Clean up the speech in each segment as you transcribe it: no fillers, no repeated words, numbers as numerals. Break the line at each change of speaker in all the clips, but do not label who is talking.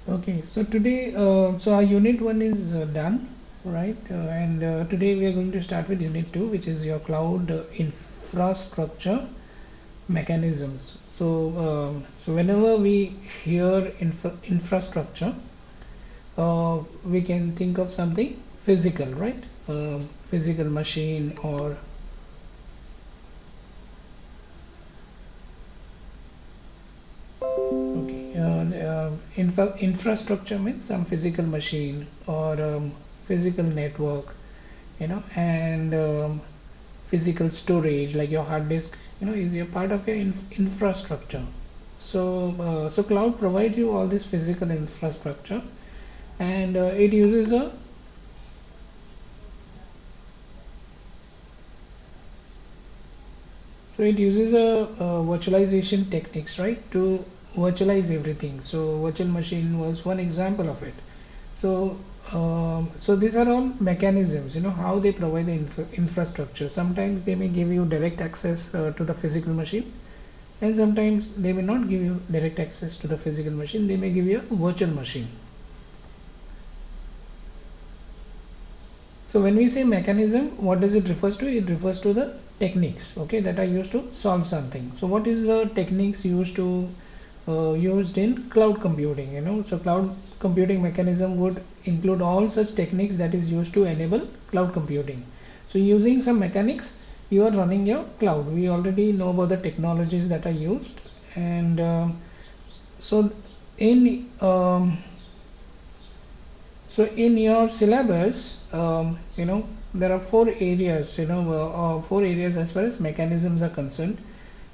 Okay, so today, so our unit 1 is done, right? And today we are going to start with unit 2, which is your cloud infrastructure mechanisms. So whenever we hear infrastructure, we can think of something physical, right? Physical machine or okay, infrastructure means some physical machine or physical network, and physical storage like your hard disk, is a part of your infrastructure. So cloud provides you all this physical infrastructure, and it uses a virtualization techniques, right, to virtualize everything. So virtual machine was one example of it. So these are all mechanisms, how they provide the infrastructure. Sometimes they may give you direct access to the physical machine, and sometimes they may not give you direct access to the physical machine. They may give you a virtual machine. So when we say mechanism, what does it refers to? It refers to the techniques, okay, that are used to solve something. So what is the techniques used in cloud computing? So cloud computing mechanism would include all such techniques that is used to enable cloud computing. So using some mechanics, you are running your cloud. We already know about the technologies that are used, and so in in your syllabus, there are four areas, four areas as far as mechanisms are concerned.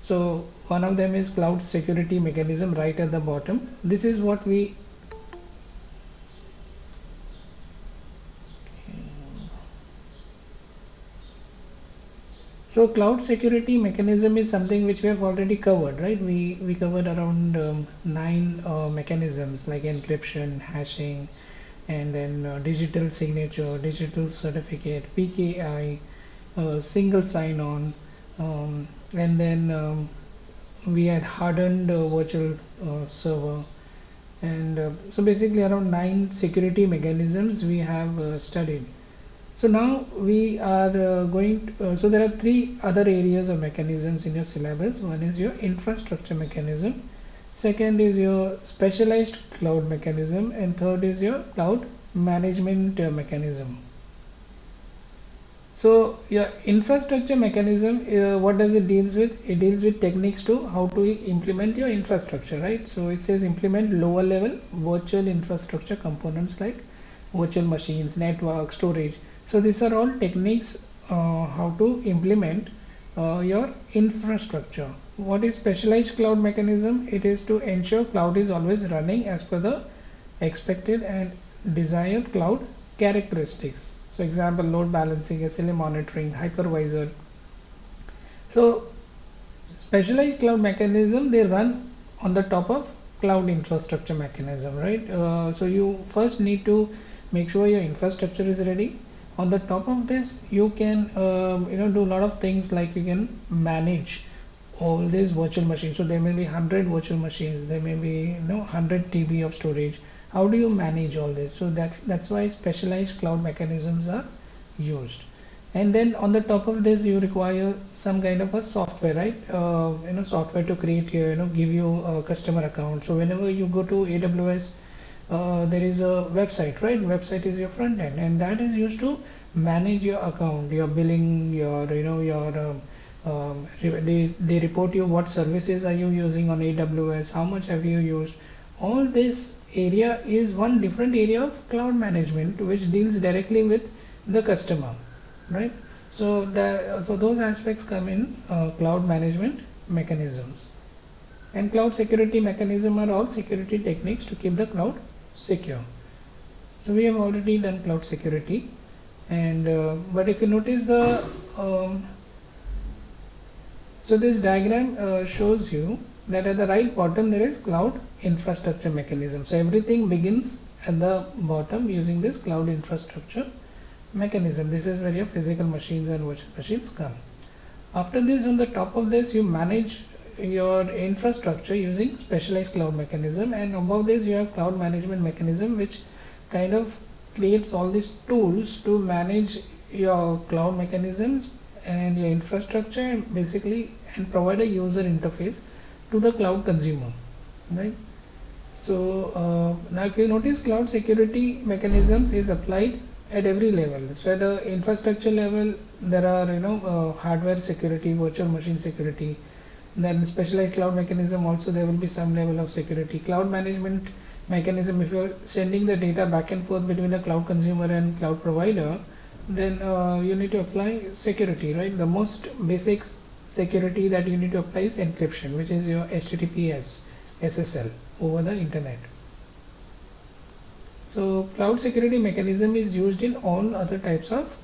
So one of them is cloud security mechanism, right at the bottom. This is what we So cloud security mechanism is something which we have already covered, right? We covered around nine mechanisms like encryption, hashing, and then digital signature, digital certificate, PKI, single sign-on, and then we had hardened virtual server, and so basically around nine security mechanisms we have studied. So now we are so there are three other areas of mechanisms in your syllabus. One is your infrastructure mechanism, second is your specialized cloud mechanism, and third is your cloud management mechanism. So your infrastructure mechanism, what does it deals with? It deals with techniques to how to implement your infrastructure, right? So it says implement lower level virtual infrastructure components like virtual machines, network, storage. So these are all techniques how to implement your infrastructure. What is specialized cloud mechanism? It is to ensure cloud is always running as per the expected and desired cloud characteristics. So example, load balancing, SLA monitoring, hypervisor. So specialized cloud mechanism, they run on the top of cloud infrastructure mechanism, right? So you first need to make sure your infrastructure is ready. On the top of this, you can do a lot of things, like you can manage all these virtual machines. So there may be 100 virtual machines, there may be 100 TB of storage. How do you manage all this? So that's why specialized cloud mechanisms are used. And then on the top of this, you require some kind of a software, right? Software to create your, give you a customer account. So whenever you go to AWS, there is a website, right? Website is your front end, and that is used to manage your account, your billing, your they report you what services are you using on AWS, how much have you used. All this area is one different area of cloud management which deals directly with the customer, right? So those aspects come in cloud management mechanisms. And cloud security mechanism are all security techniques to keep the cloud secure. So we have already done cloud security, and but if you notice um, this diagram shows you that at the right bottom there is cloud infrastructure mechanism. So everything begins at the bottom using this cloud infrastructure mechanism. This is where your physical machines and virtual machines come. After this, on the top of this, you manage your infrastructure using specialized cloud mechanism, and above this you have cloud management mechanism, which kind of creates all these tools to manage your cloud mechanisms and your infrastructure basically, and provide a user interface to the cloud consumer, right? So now if you notice, cloud security mechanisms is applied at every level. So at the infrastructure level, there are hardware security, virtual machine security. Then specialized cloud mechanism also, there will be some level of security. Cloud management mechanism, if you're sending the data back and forth between the cloud consumer and cloud provider, then you need to apply security, right? The most basic security that you need to apply is encryption, which is your HTTPS SSL over the internet. So cloud security mechanism is used in all other types of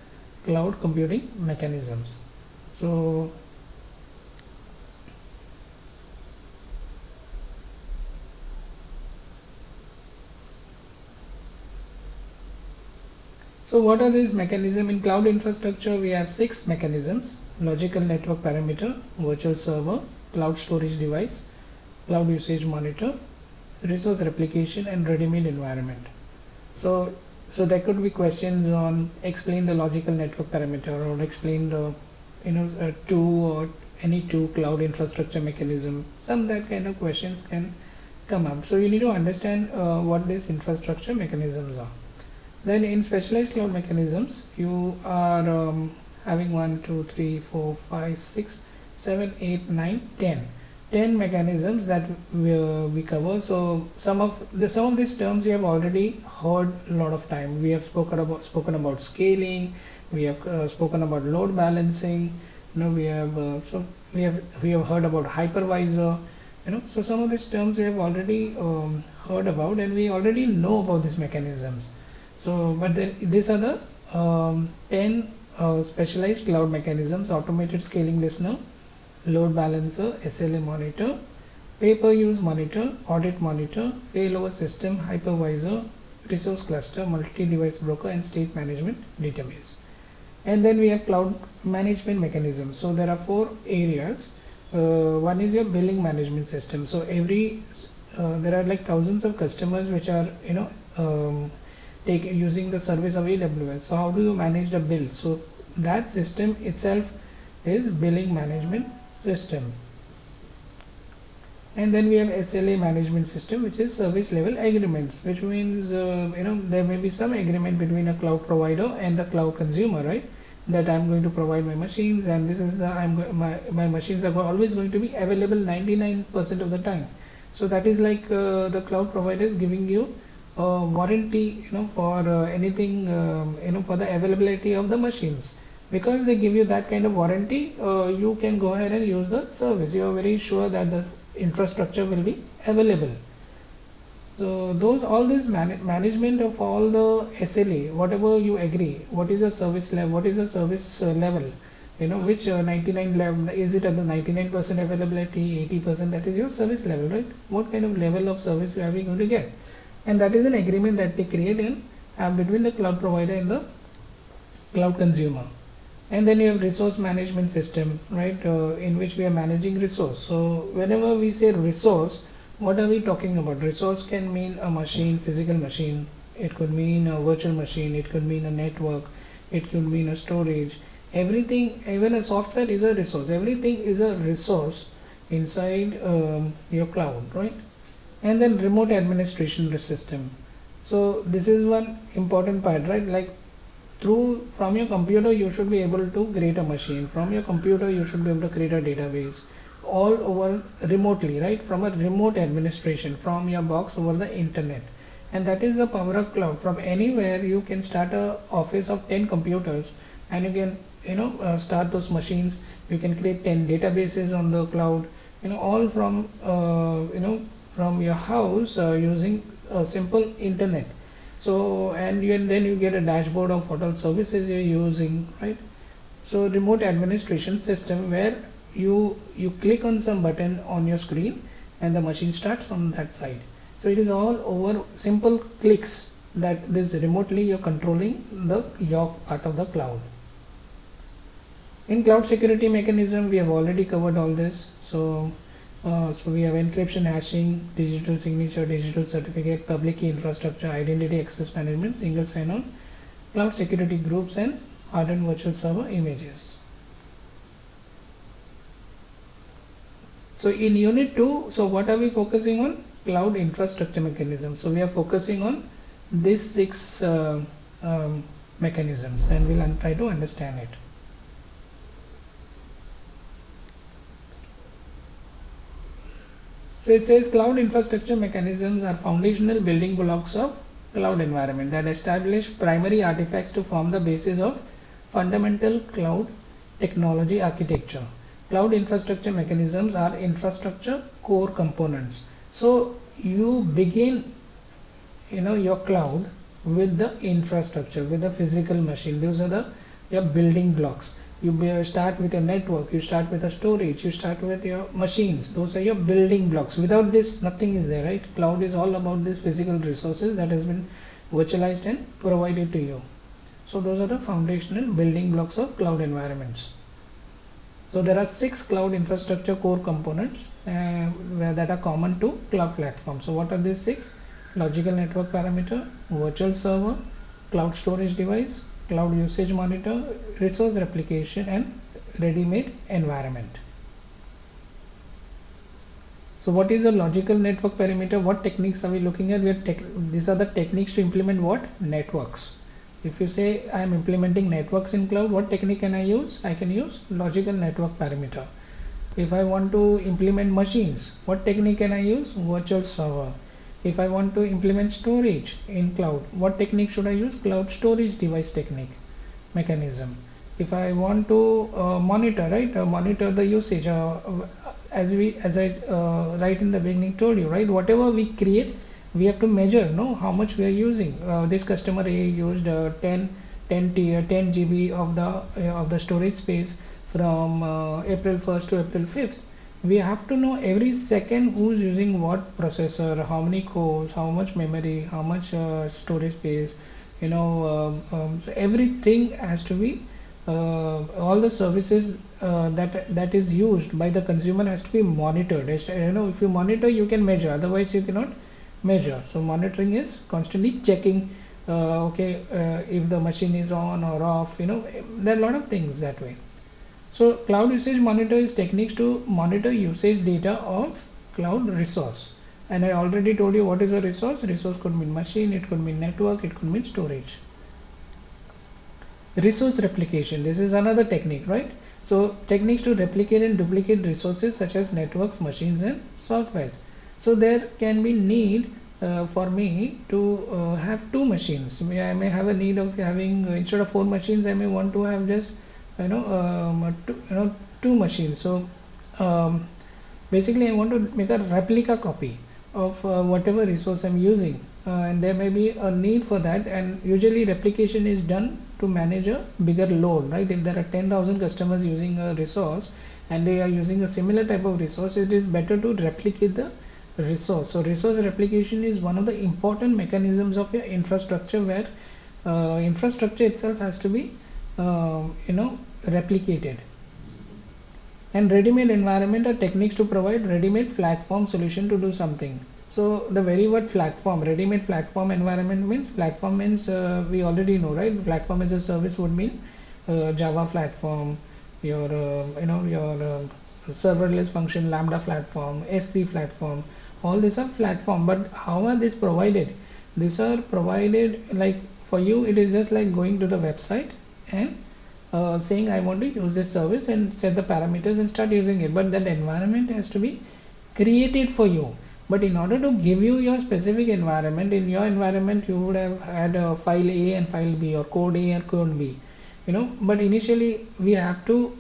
cloud computing mechanisms. So what are these mechanisms? In cloud infrastructure, we have 6 mechanisms: logical network parameter, virtual server, cloud storage device, cloud usage monitor, resource replication, and ready-made environment. So there could be questions on explain the logical network parameter, or explain the two or any two cloud infrastructure mechanism. Some that kind of questions can come up. So you need to understand what these infrastructure mechanisms are. Then in specialized cloud mechanisms, you are having 1, 2, 3, 4, 5, 6, 7, 8, 9, 10 mechanisms that we cover. So some of these terms you have already heard a lot of time. We have spoken about scaling. We have spoken about load balancing. We have heard about hypervisor. So some of these terms we have already heard about, and we already know about these mechanisms. So, but then these are the 10 specialized cloud mechanisms: automated scaling listener, load balancer, SLA monitor, pay-per-use monitor, audit monitor, failover system, hypervisor, resource cluster, multi-device broker, and state management database. And then we have cloud management mechanism. So there are 4 areas. One is your billing management system. So there are like thousands of customers which are using the service of AWS. So how do you manage the bill? So that system itself is billing management system. And then we have SLA management system, which is service level agreements, which means there may be some agreement between a cloud provider and the cloud consumer, right? That I'm going to provide my machines, and this is my machines are always going to be available 99% of the time. So that is like the cloud provider is giving you warranty, for anything, for the availability of the machines. Because they give you that kind of warranty, you can go ahead and use the service. You are very sure that the infrastructure will be available. So all this management of all the SLA, whatever you agree, what is a service level, what is a service level, which 99 level, is it at the 99% availability, 80%, that is your service level, right? What kind of level of service are we going to get? And that is an agreement that they create in between the cloud provider and the cloud consumer. And then you have resource management system, right, in which we are managing resource. So whenever we say resource, what are we talking about? Resource can mean a machine, physical machine. It could mean a virtual machine. It could mean a network. It could mean a storage. Everything, even a software, is a resource. Everything is a resource inside your cloud, right? And then remote administration system. So this is one important part, right? Like from your computer you should be able to create a machine. From your computer you should be able to create a database, all over remotely, right? From a remote administration, from your box over the internet. And that is the power of cloud. From anywhere you can start a office of 10 computers, and you can start those machines. You can create 10 databases on the cloud, all from from your house using a simple internet. So then you get a dashboard of what all services you're using, right? So remote administration system, where you click on some button on your screen and the machine starts from that side. So it is all over simple clicks that this remotely you're controlling your part of the cloud. In cloud security mechanism, we have already covered all this. So So we have encryption, hashing, digital signature, digital certificate, public key infrastructure, identity access management, single sign-on, cloud security groups, and hardened virtual server images. So in unit 2, so what are we focusing on? Cloud infrastructure mechanism. So we are focusing on these 6 mechanisms, and we'll try to understand it. So it says cloud infrastructure mechanisms are foundational building blocks of cloud environment that establish primary artifacts to form the basis of fundamental cloud technology architecture. Cloud infrastructure mechanisms are infrastructure core components. So you begin, your cloud with the infrastructure, with the physical machine. Those are your building blocks. You start with a network, you start with a storage, you start with your machines. Those are your building blocks. Without this, nothing is there, right? Cloud is all about these physical resources that has been virtualized and provided to you. So those are the foundational building blocks of cloud environments. So there are 6 cloud infrastructure core components that are common to cloud platforms. So what are these 6? Logical network parameter, virtual server, cloud storage device, cloud usage monitor, resource replication, and ready-made environment. So what is a logical network parameter? What techniques are we looking at? These are the techniques to implement what? Networks. If you say I am implementing networks in cloud, what technique can I use? I can use logical network parameter. If I want to implement machines, what technique can I use? Virtual server. If I want to implement storage in cloud, what technique should I use? Cloud storage device technique mechanism. If I want to monitor, right, monitor the usage, as I right in the beginning told you, right, whatever we create, we have to measure, how much we are using. This customer A used 10 GB of the storage space from April 1st to April 5th. We have to know every second who's using what processor, how many cores, how much memory, how much storage space, so everything has to be all the services that is used by the consumer has to be monitored. If you monitor, you can measure, otherwise you cannot measure. So monitoring is constantly checking if the machine is on or off. There are a lot of things that way. So cloud usage monitor is techniques to monitor usage data of cloud resource. And I already told you what is a resource. Resource could mean machine, it could mean network, it could mean storage. Resource replication, this is another technique, right? So techniques to replicate and duplicate resources such as networks, machines, and softwares. So there can be need for me to have 2 machines. I may have a need of having instead of 4 machines, I may want to have just 2 machines. So basically I want to make a replica copy of whatever resource I'm using, and there may be a need for that, and usually replication is done to manage a bigger load, right? If there are 10,000 customers using a resource and they are using a similar type of resource, it is better to replicate the resource. So resource replication is one of the important mechanisms of your infrastructure, where infrastructure itself has to be replicated. And ready-made environment are techniques to provide ready-made platform solution to do something. So the very word platform, ready-made platform environment means, platform means we already know, right? Platform as a service would mean Java platform, your serverless function Lambda platform, S3 platform. All these are platform, but how are these provided? These are provided like, for you it is just like going to the website and saying I want to use this service and set the parameters and start using it, but that environment has to be created for you. But in order to give you your specific environment, in your environment you would have had a file A and file B, or code A and code B, but initially we have to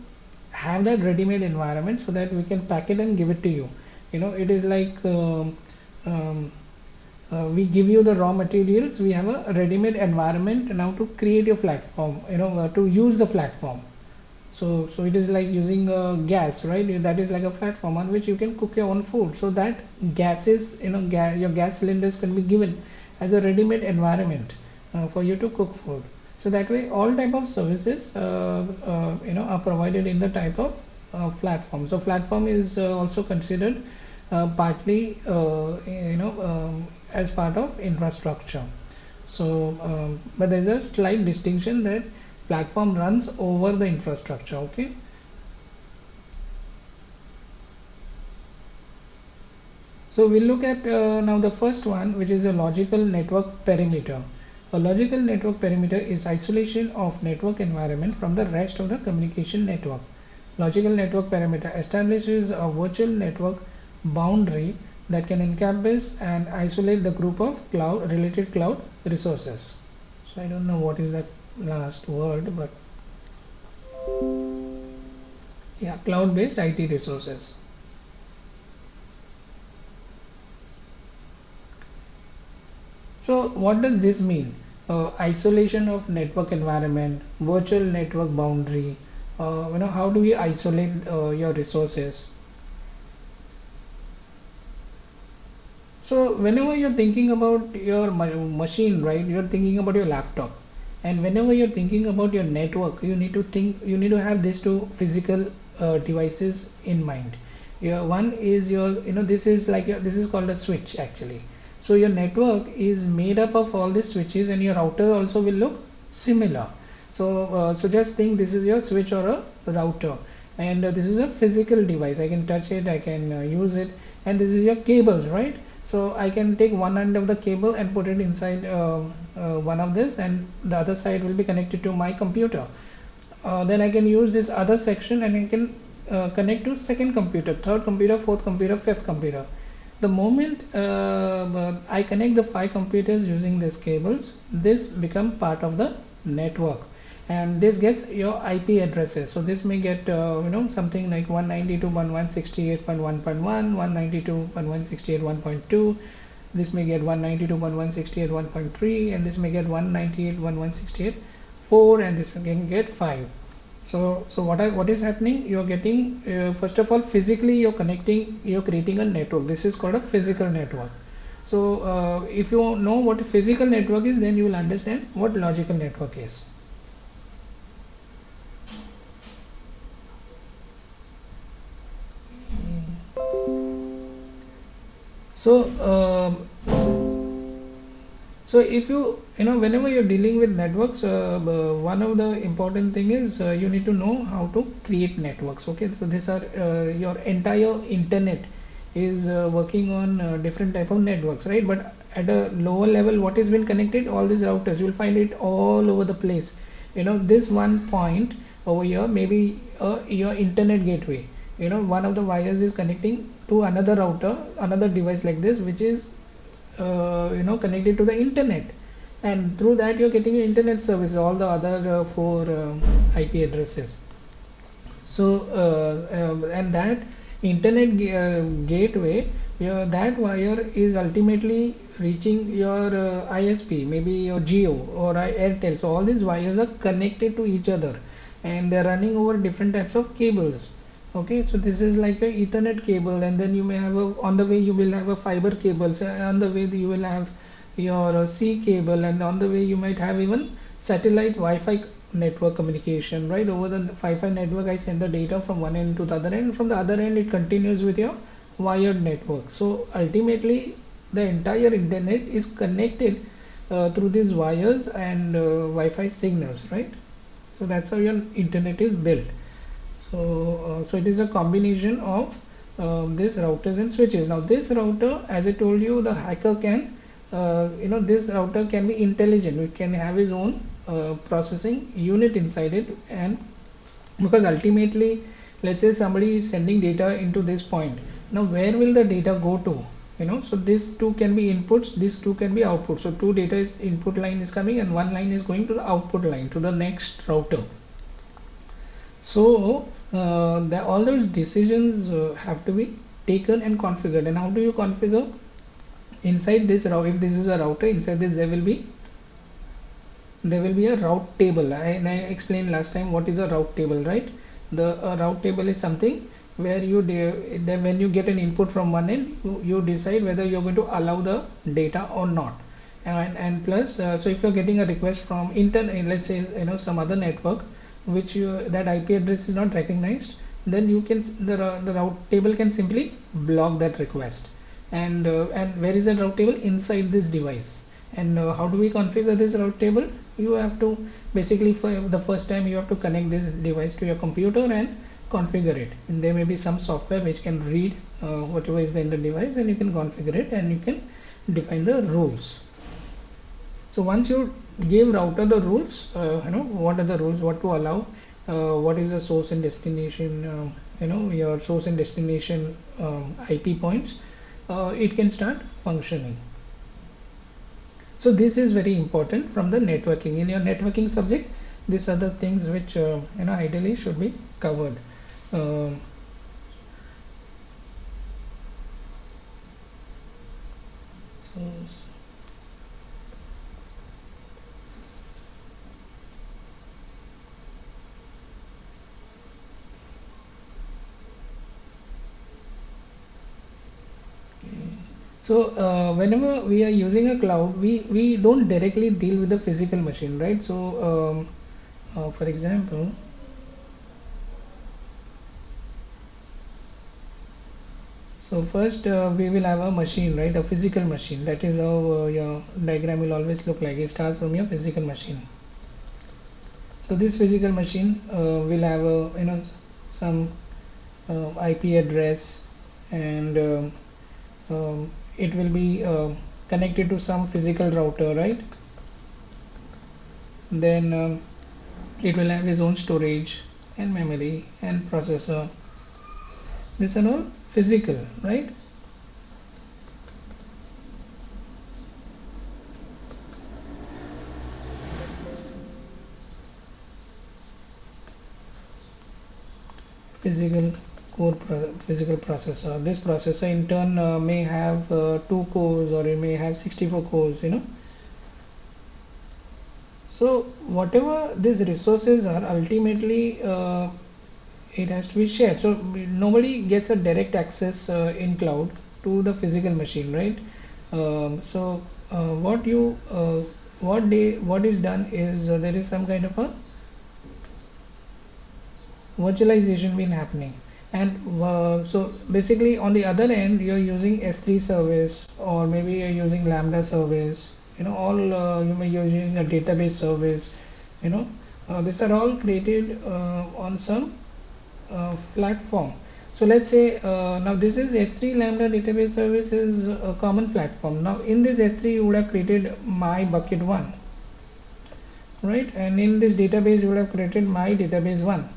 have that ready-made environment so that we can pack it and give it to you. It is like we give you the raw materials, we have a ready-made environment now to create your platform, to use the platform. So it is like using gas, right? That is like a platform on which you can cook your own food. So that gases, your gas cylinders can be given as a ready-made environment for you to cook food. So that way all type of services are provided in the type of platform. So platform is also considered partly as part of infrastructure. So but there's a slight distinction that platform runs over the infrastructure. Okay. So we'll look at now the first one, which is a logical network perimeter. A logical network perimeter is isolation of network environment from the rest of the communication network. Logical network perimeter establishes a virtual network boundary that can encompass and isolate the group of related cloud resources. So I don't know what is that last word, but yeah, cloud-based IT resources. So what does this mean? Isolation of network environment, virtual network boundary. How do we isolate your resources? So whenever you're thinking about your machine, right, you're thinking about your laptop, and whenever you're thinking about your network, you need to have these two physical devices in mind. One is this is like this is called a switch actually. So your network is made up of all these switches, and your router also will look similar. So just think this is your switch or a router, and this is a physical device. I can touch it, I can use it, and this is your cables, right? So I can take one end of the cable and put it inside one of this, and the other side will be connected to my computer. Then I can use this other section, and I can connect to second computer, third computer, fourth computer, fifth computer. The moment I connect the 5 computers using these cables, this become part of the network, and this gets your IP addresses. So this may get something like 192.168.1.1, 192.168.1.2. This may get 192.168.1.3, and this may get 198.168.4, and this can get 5. So what is happening? You're getting first of all, physically you're creating a network. This is called a physical network. So if you know what a physical network is, then you will understand what logical network is. So so if whenever you're dealing with networks, one of the important thing is you need to know how to create networks. Okay, so these are your entire internet is working on different type of networks, right? But at a lower level, what has been connected, all these routers, you'll find it all over the place. This one point over here, maybe your internet gateway, one of the wires is connecting to another router, another device like this, which is connected to the internet, and through that you're getting internet service, all the other 4 IP addresses. So and that internet gateway, that wire is ultimately reaching your ISP, maybe your Geo or Airtel. So all these wires are connected to each other, and they're running over different types of cables. Okay, so this is like a Ethernet cable, and then you may have on the way you will have a fiber cable. So on the way you will have your C cable, and on the way you might have even satellite Wi-Fi network communication. Right, over the Wi-Fi network, I send the data from one end to the other end. From the other end, it continues with your wired network. So ultimately, the entire internet is connected through these wires and Wi-Fi signals. Right, so that's how your internet is built. So it is a combination of these routers and switches. Now this router, as I told you, the hacker can this router can be intelligent. It can have its own processing unit inside it, and because ultimately, let's say somebody is sending data into this point. Now where will the data go to? So these two can be inputs, these two can be outputs. So two data is input line is coming, and one line is going to the output line, to the next router. So all those decisions have to be taken and configured. And how do you configure? Inside this router, if this is a router, inside this there will be a route table. And I explained last time what is a route table, right? The route table is something where then when you get an input from one end, you decide whether you're going to allow the data or not. And plus, so if you're getting a request from internet, let's say some other network, which that IP address is not recognized, then you can the route table can simply block that request. And where is that route table? Inside this device. And how do we configure this route table? You have to basically, for the first time, you have to connect this device to your computer and configure it. And there may be some software which can read whatever is in the device, and you can configure it, and you can define the rules. So once you give router the rules, what are the rules, what to allow, what is the source and destination, your source and destination IP points, it can start functioning. So this is very important from the networking. In your networking subject, these are the things which ideally should be covered. So whenever we are using a cloud, we don't directly deal with the physical machine, right? So for example, so first we will have a machine, right? A physical machine. That is how your diagram will always look like. It starts from your physical machine. So this physical machine will have a some IP address, and it will be connected to some physical router, right? Then it will have its own storage and memory and processor. This are all physical, right? Physical processor. This processor in turn may have 2 cores, or it may have 64 cores, So whatever these resources are, ultimately it has to be shared. So nobody gets a direct access in cloud to the physical machine, right? What is done is there is some kind of a virtualization been happening. And so basically on the other end, you're using S3 service, or maybe you're using Lambda service, all you may be using a database service. These are all created on some platform. So let's say now this is S3 Lambda database service is a common platform. Now in this S3 you would have created my bucket 1, right? And in this database you would have created my database 1.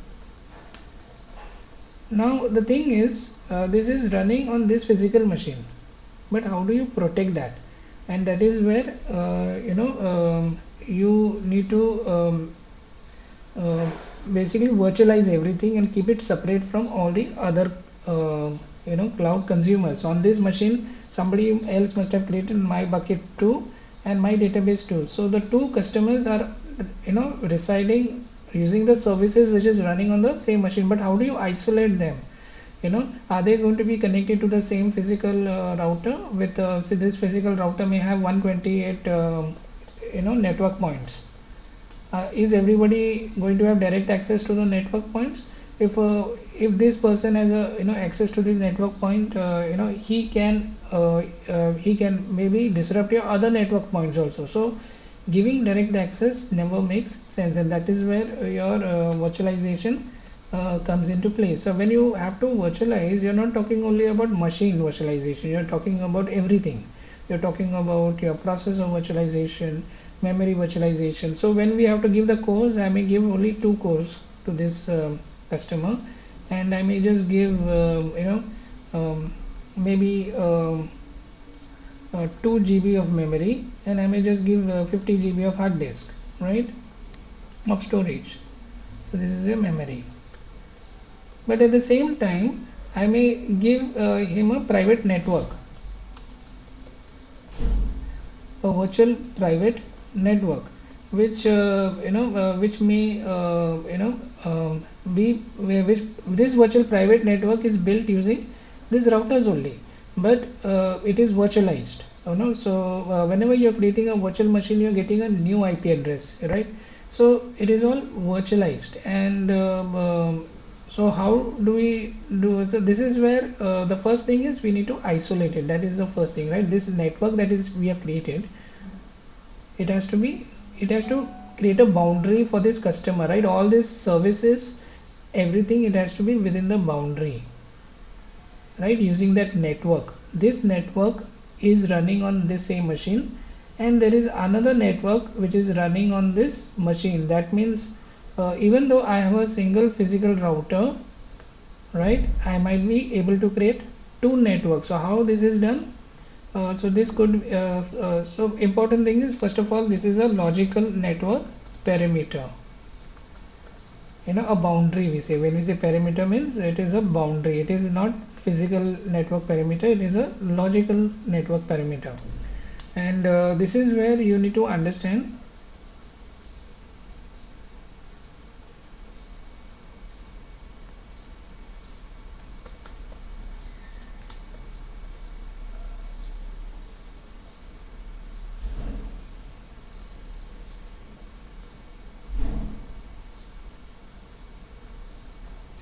Now the thing is, this is running on this physical machine, but how do you protect that? And that is where you need to basically virtualize everything and keep it separate from all the other cloud consumers. On this machine, somebody else must have created my bucket 2 and my database 2. So the two customers are residing using the services which is running on the same machine. But how do you isolate them? Are they going to be connected to the same physical router? With say this physical router may have 128 network points. Is everybody going to have direct access to the network points? If this person has access to this network point, he can maybe disrupt your other network points also. So giving direct access never makes sense, and that is where your virtualization comes into play. So when you have to virtualize, you're not talking only about machine virtualization, you're talking about everything. You're talking about your processor virtualization, memory virtualization. So when we have to give the cores, I may give only 2 cores to this customer, and I may just give maybe 2 GB of memory, and I may just give 50 GB of hard disk, right, of storage. So this is a memory. But at the same time, I may give him a private network, a virtual private network, which which may be which this virtual private network is built using these routers only, but it is virtualized. So whenever you're creating a virtual machine, you're getting a new IP address, right? So it is all virtualized, and So how do we do? So this is where the first thing is we need to isolate it. That is the first thing, right? This network that is we have created, it has to be, it has to create a boundary for this customer, right? All these services, everything, it has to be within the boundary, right? Using that network. This network is running on this same machine, and there is another network which is running on this machine. That means even though I have a single physical router, right, I might be able to create two networks. So how this is done? So this could so important thing is, first of all, this is a logical network perimeter. A boundary, we say. When we say perimeter, means it is a boundary. It is not physical network perimeter, it is a logical network perimeter. And this is where you need to understand.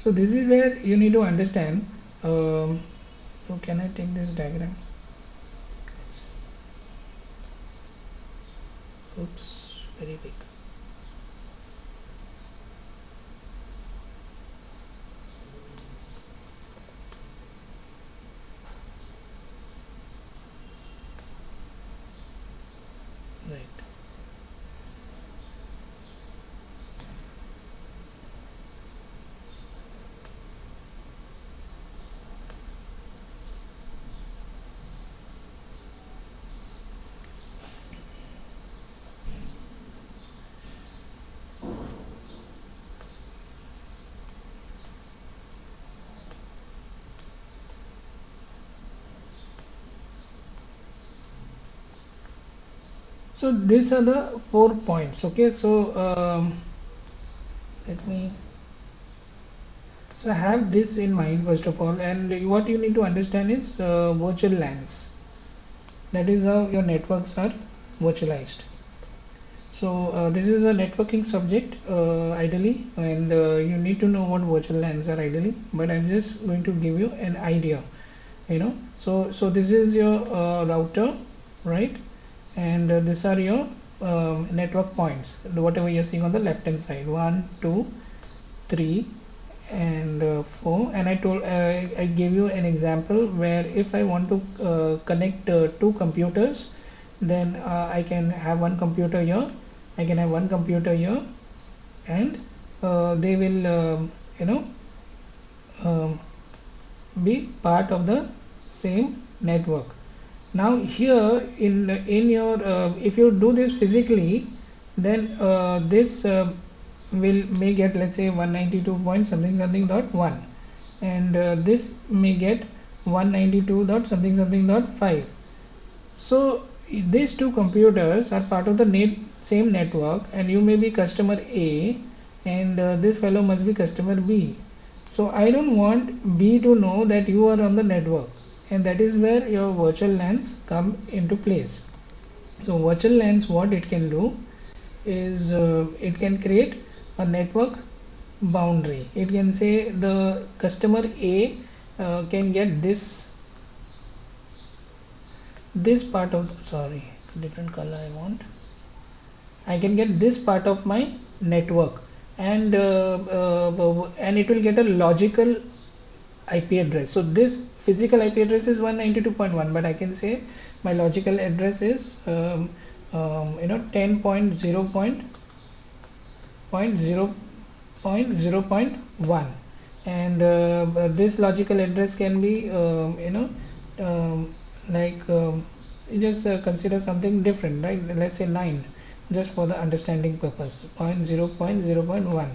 So this is where you need to understand. So can I take this diagram? Oops, very big. Right. So these are the 4 points. Okay, so let me, so have this in mind first of all, and what you need to understand is virtual LANs. That is how your networks are virtualized. So this is a networking subject ideally, and you need to know what virtual LANs are ideally, but I'm just going to give you an idea. So this is your router, right? And these are your network points, whatever you're seeing on the left hand side, 1 2 3 and 4. And I gave you an example where if I want to connect two computers, then I can have one computer here, I can have one computer here, and they will um, be part of the same network. Now here in your if you do this physically, then this will may get, let's say, 192 point something something dot 1, and this may get 192 dot something something dot 5. So these two computers are part of the same network, and you may be customer A, and this fellow must be customer B. So I don't want B to know that you are on the network, and that is where your virtual LANs come into place. So virtual LANs, what it can do is it can create a network boundary. It can say the customer A can get this part of sorry, different color I want. I can get this part of my network, and it will get a logical IP address. So this physical IP address is 192.1, but I can say my logical address is 10.0.0.1, and this logical address can be just consider something different, right? Let's say 9, just for the understanding purpose. 0.0.0.1.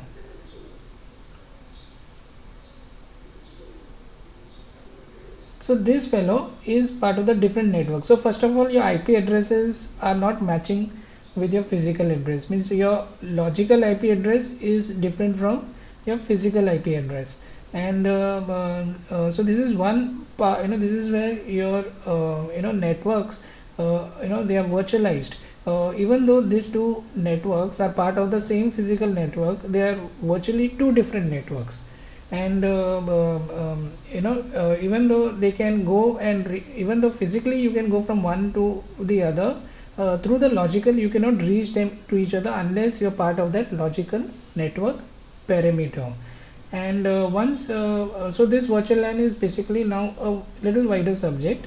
So this fellow is part of the different network. So first of all, your IP addresses are not matching with your physical address, means your logical IP address is different from your physical IP address. And so this is one part, this is where your networks, they are virtualized. Even though these two networks are part of the same physical network, they are virtually two different networks. and even though they can go and even though physically you can go from one to the other, through the logical you cannot reach them to each other unless you're part of that logical network parameter. And so this virtual LAN is basically now a little wider subject,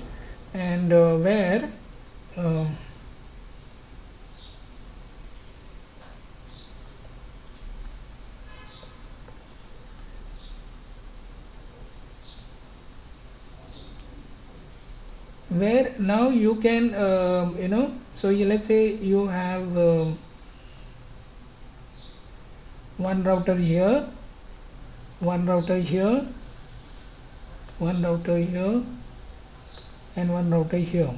and where uh, where now you can so let's say you have one router here, one router here, one router here, and one router here,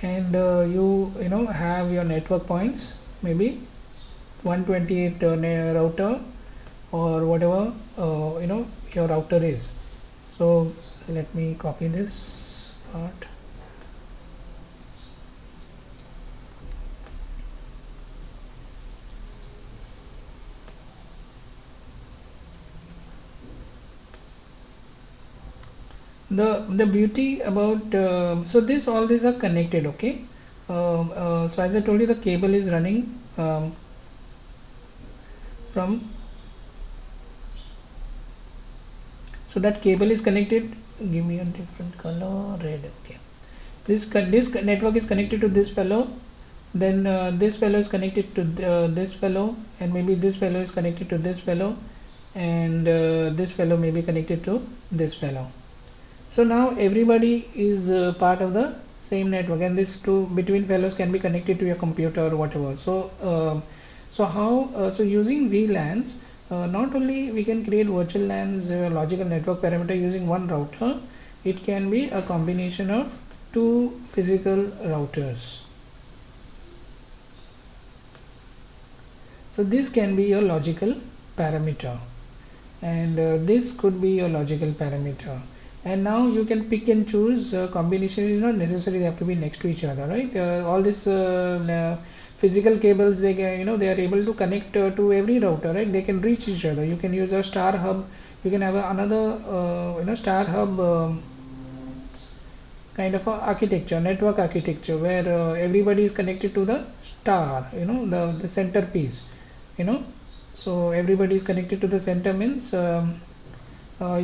and you know have your network points, maybe 128 router or whatever your router is. So let me copy this part. The beauty about so this all these are connected, okay. So as I told you, the cable is running from, so that cable is connected, give me a different color, red, okay. This network is connected to this fellow, then this fellow is connected to this fellow, and maybe this fellow is connected to this fellow, and this fellow may be connected to this fellow. So now everybody is part of the same network, and these two between fellows can be connected to your computer or whatever. So so using VLANs, not only we can create virtual LANs, logical network parameter using one router, it can be a combination of two physical routers. So this can be your logical parameter, and this could be your logical parameter. And now you can pick and choose. Combination is not necessary they have to be next to each other, right? All this physical cables, they can, they are able to connect to every router, right? They can reach each other. You can use a star hub, you can have another star hub kind of a architecture, network architecture, where everybody is connected to the star, the centerpiece, so everybody is connected to the center, means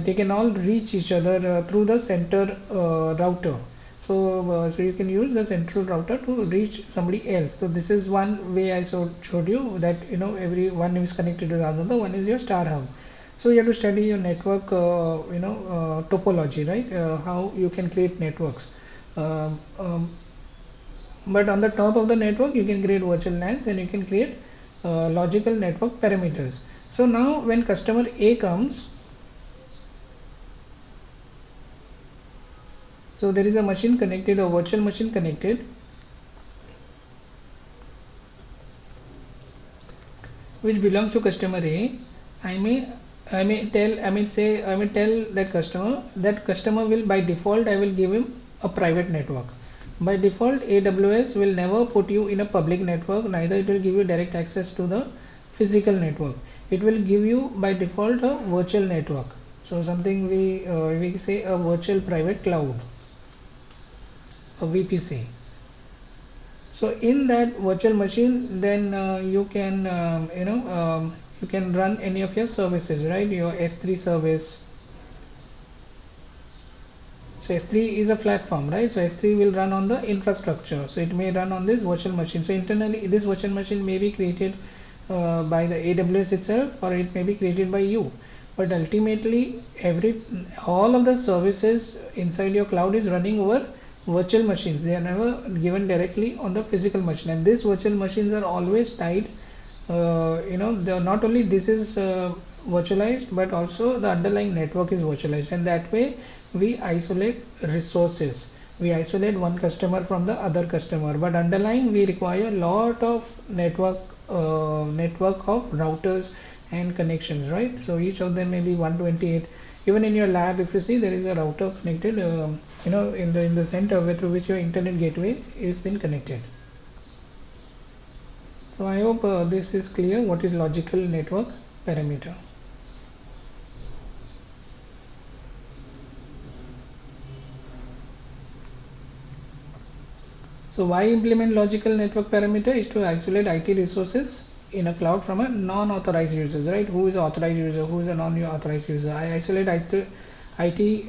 they can all reach each other through the center router. So you can use the central router to reach somebody else. So this is one way I showed you, that every one is connected to the other. One is your star hub. So you have to study your network topology, right? How you can create networks. Um, um, but on the top of the network you can create virtual LANs, and you can create logical network parameters. So now when customer A comes, so there is a machine connected, a virtual machine connected, which belongs to customer A. I may tell that customer will, by default I will give him a private network. By default AWS will never put you in a public network, neither it will give you direct access to the physical network. It will give you by default a virtual network. So something we say a virtual private cloud, a VPC. So in that virtual machine, then you can you can run any of your services, right? Your S3 service. So S3 is a platform, right? So S3 will run on the infrastructure, so it may run on this virtual machine. So internally this virtual machine may be created by the AWS itself, or it may be created by you, but ultimately all of the services inside your cloud is running over virtual machines. They are never given directly on the physical machine, and these virtual machines are always tied. Not only this is virtualized, but also the underlying network is virtualized, and that way we isolate resources. We isolate one customer from the other customer, but underlying we require a lot of network of routers and connections, right? So each of them may be 128. Even in your lab, if you see, there is a router connected in the center through which your internet gateway is been connected. So I hope this is clear what is logical network parameter. So why implement logical network parameter is to isolate IT resources in a cloud from a non-authorized users, right? Who is an authorized user, who is a non-authorized user? I isolate IT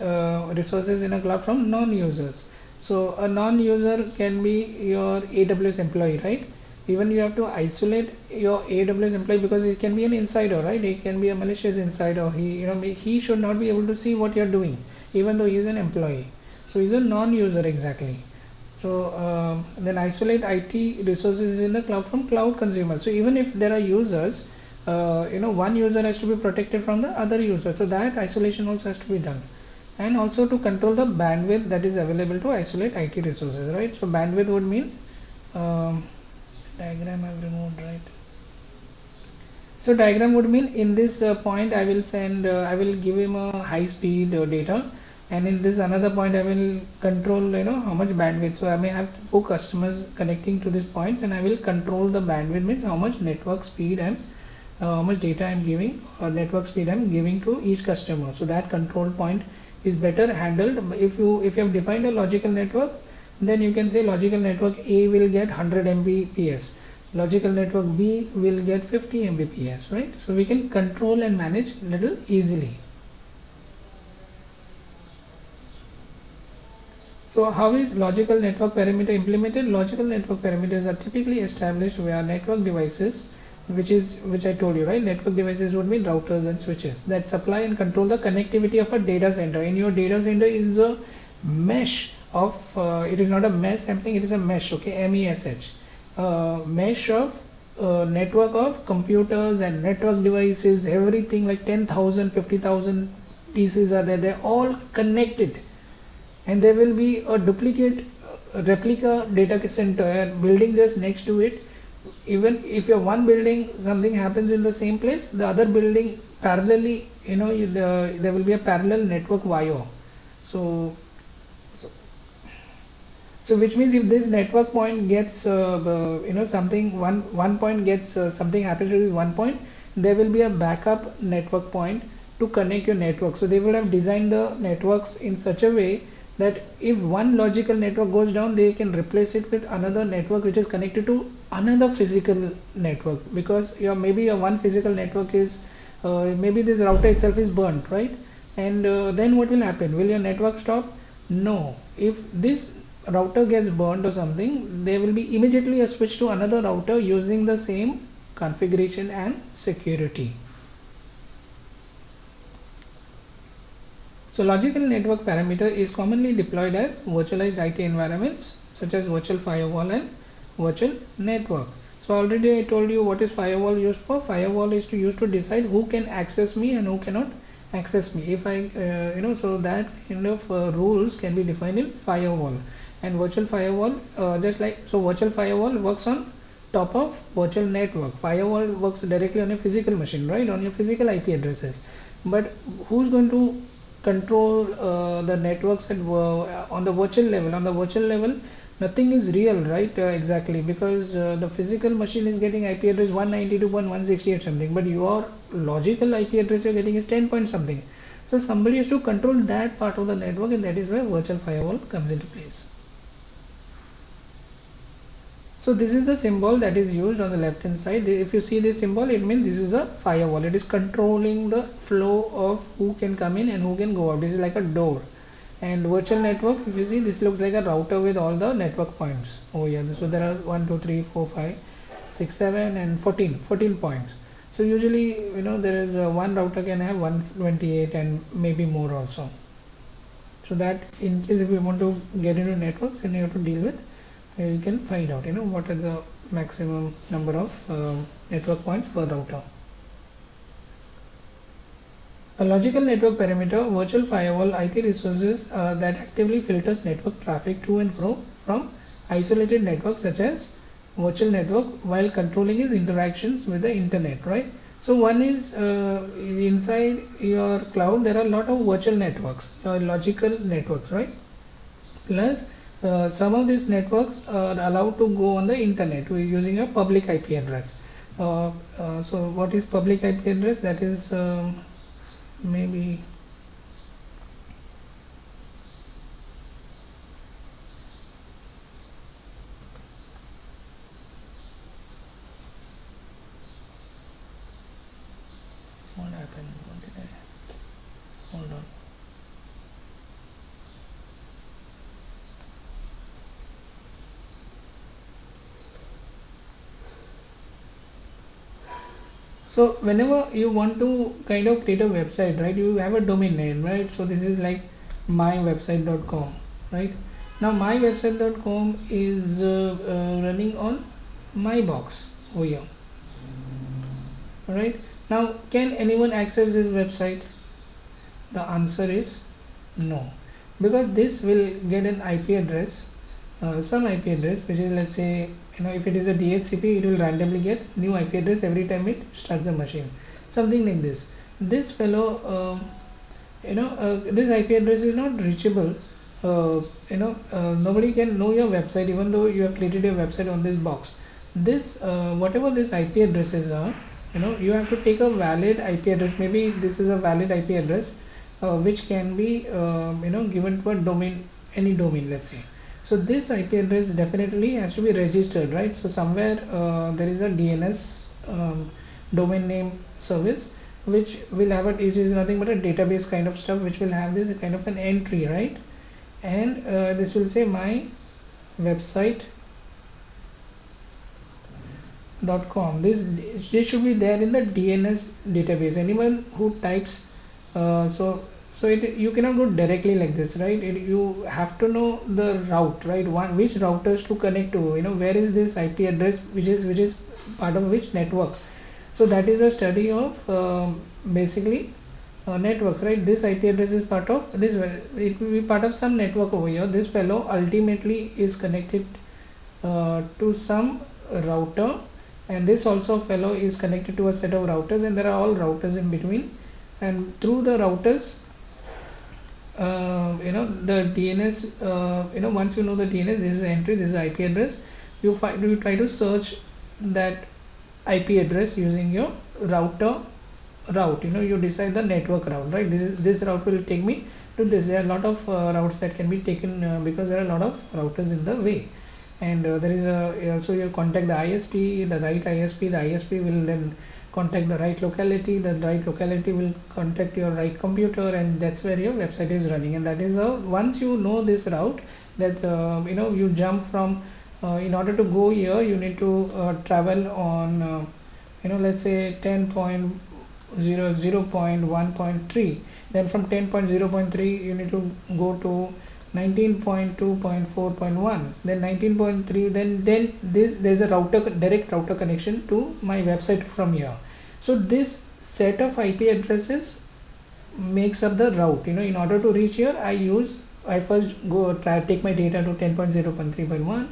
resources in a cloud from non-users. So a non-user can be your AWS employee, right? Even you have to isolate your AWS employee because it can be an insider, right? He can be a malicious insider. He should not be able to see what you're doing, even though he is an employee. So he's a non-user exactly. So then isolate IT resources in the cloud from cloud consumers. So even if there are users, one user has to be protected from the other user. So that isolation also has to be done. And also to control the bandwidth that is available to isolate IT resources, right? So bandwidth would mean diagram I've removed, right? So diagram would mean in this point I will give him a high speed data, and in this another point I will control how much bandwidth. So I may have 4 customers connecting to these points, and I will control the bandwidth, means how much network speed and how much data I'm giving, or network speed I'm giving to each customer. So that control point is better handled. If you have defined a logical network, then you can say logical network A will get 100 Mbps, logical network B will get 50 Mbps, right? So we can control and manage little easily. So how is logical network parameter implemented? Logical network parameters are typically established via network devices, which I told you, right? Network devices would mean routers and switches that supply and control the connectivity of a data center. In your data center is a mesh of it is not a mesh, something, it is a mesh, okay, MESH, mesh of network of computers and network devices, everything like 10,000 50,000 pieces are there, they're all connected, and there will be a duplicate replica data center and building just next to it. Even if you're one building, something happens in the same place, the other building parallelly, there will be a parallel network wire. So which means if this network point gets something, one point gets something happens to this one point, there will be a backup network point to connect your network. So they would have designed the networks in such a way that if one logical network goes down, they can replace it with another network which is connected to another physical network, because maybe your one physical network is maybe this router itself is burnt, right? And then what will happen? Will your network stop? No. If this router gets burned or something, there will be immediately a switch to another router using the same configuration and security. So logical network parameter is commonly deployed as virtualized IT environments such as virtual firewall and virtual network. So already I told you what is firewall used for. Firewall is used to decide who can access me and who cannot access me. If I so that kind of rules can be defined in firewall. And virtual firewall, virtual firewall works on top of virtual network. Firewall works directly on a physical machine, right, on your physical IP addresses. But who's going to control the networks on the virtual level? On the virtual level, nothing is real, right? Exactly, because the physical machine is getting IP address 192.168 something, but your logical IP address you're getting is 10 point something. So somebody has to control that part of the network, and that is where virtual firewall comes into place. So this is the symbol that is used on the left hand side. If you see this symbol, it means this is a firewall. It is controlling the flow of who can come in and who can go out. This is like a door. And virtual network, if you see, this looks like a router with all the network points. Oh yeah, so there are 1 2 3 4 5 6 7 and 14 points. So usually there is one router can have 128 and maybe more also. So that in case if you want to get into networks, then you have to deal with, you can find out what are the maximum number of network points per router. A logical network parameter, virtual firewall IP resources that actively filters network traffic to and fro from isolated networks such as virtual network while controlling its interactions with the internet, right? So one is inside your cloud there are a lot of virtual networks, logical networks, right? Plus some of these networks are allowed to go on the internet using a public IP address. So what is public IP address? That is maybe What happened? What did I? Hold on. So whenever you want to kind of create a website, right, you have a domain name, right? So this is like mywebsite.com, right? Now mywebsite.com is running on mybox over here, right? Now can anyone access this website? The answer is no, because this will get an IP address, some IP address, which is, let's say, if it is a DHCP, it will randomly get new IP address every time it starts the machine, something like this. This fellow, this IP address is not reachable. Nobody can know your website even though you have created your website on this box. This whatever this IP addresses are, you have to take a valid IP address. Maybe this is a valid IP address which can be given to a domain, any domain, let's say. So this IP address definitely has to be registered, right? So somewhere there is a DNS, domain name service, which will have is nothing but a database kind of stuff, which will have this kind of an entry, right? And this will say my website.com. This should be there in the DNS database. Anyone who types you cannot go directly like this, right? You have to know the route, right? Which routers to connect to, where is this IP address, which is part of which network. So that is a study of basically networks, right? This IP address is part of this, it will be part of some network over here. This fellow ultimately is connected to some router, and this also fellow is connected to a set of routers, and there are all routers in between, and through the routers, the DNS, once you know the DNS, this is entry, this is IP address, you try to search that IP address using your router route. You decide the network route, right? This route will take me to this. There are a lot of routes that can be taken because there are a lot of routers in the way, and there is so you contact the ISP, the right ISP. The ISP will then contact the right locality. The right locality will contact your right computer, and that's where your website is running. And that is once you know this route, that you jump from in order to go here, you need to travel on let's say 10.0.1.3. then from 10.0.3 you need to go to 19.2.4.1, then 19.3, then there's a direct router connection to my website from here. So this set of IP addresses makes up the route. In order to reach here, I first take my data to 10.0.3.1,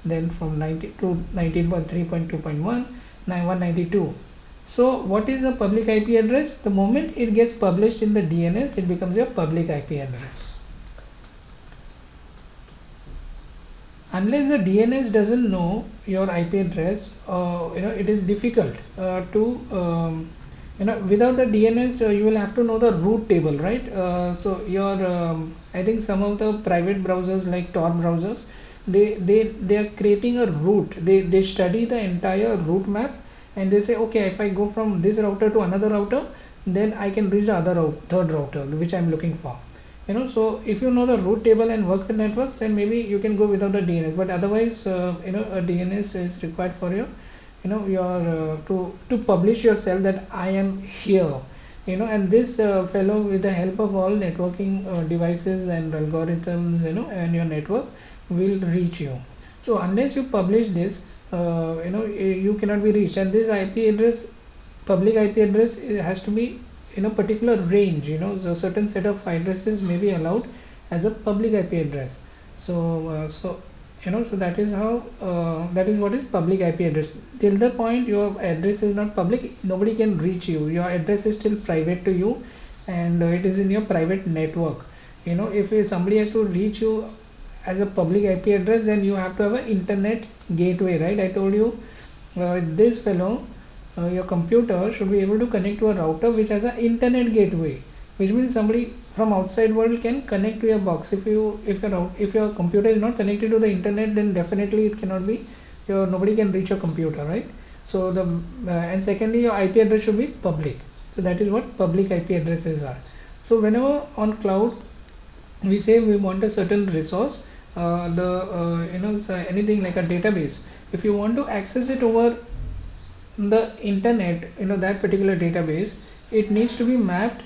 then from 19 to 19.3.2.1, 192. So what is a public IP address? The moment it gets published in the DNS, it becomes a public IP address. Unless the DNS doesn't know your IP address, it is difficult to without the DNS, you will have to know the root table, right? So your I think some of the private browsers like Tor browsers, they are creating a route. They study the entire route map, and they say, okay, if I go from this router to another router, then I can reach the third router which I'm looking for. So if you know the route table and work with networks, then maybe you can go without the DNS. But otherwise, a DNS is required for your your to publish yourself that I am here. And this fellow, with the help of all networking devices and algorithms, and your network will reach you. So unless you publish this, you cannot be reached. And this IP address, public IP address, it has to be in a particular range. So certain set of addresses may be allowed as a public IP address. So so that is how that is what is public IP address. Till the point your address is not public, nobody can reach you. Your address is still private to you, and it is in your private network. If somebody has to reach you as a public IP address, then you have to have an internet gateway, right? I told you this fellow, your computer should be able to connect to a router which has an internet gateway, which means somebody from outside world can connect to your box. If your computer is not connected to the internet, then definitely it cannot be nobody can reach your computer, right? So and secondly, your IP address should be public. So that is what public IP addresses are. So whenever on cloud we say we want a certain resource, so anything like a database, if you want to access it over the internet, that particular database, it needs to be mapped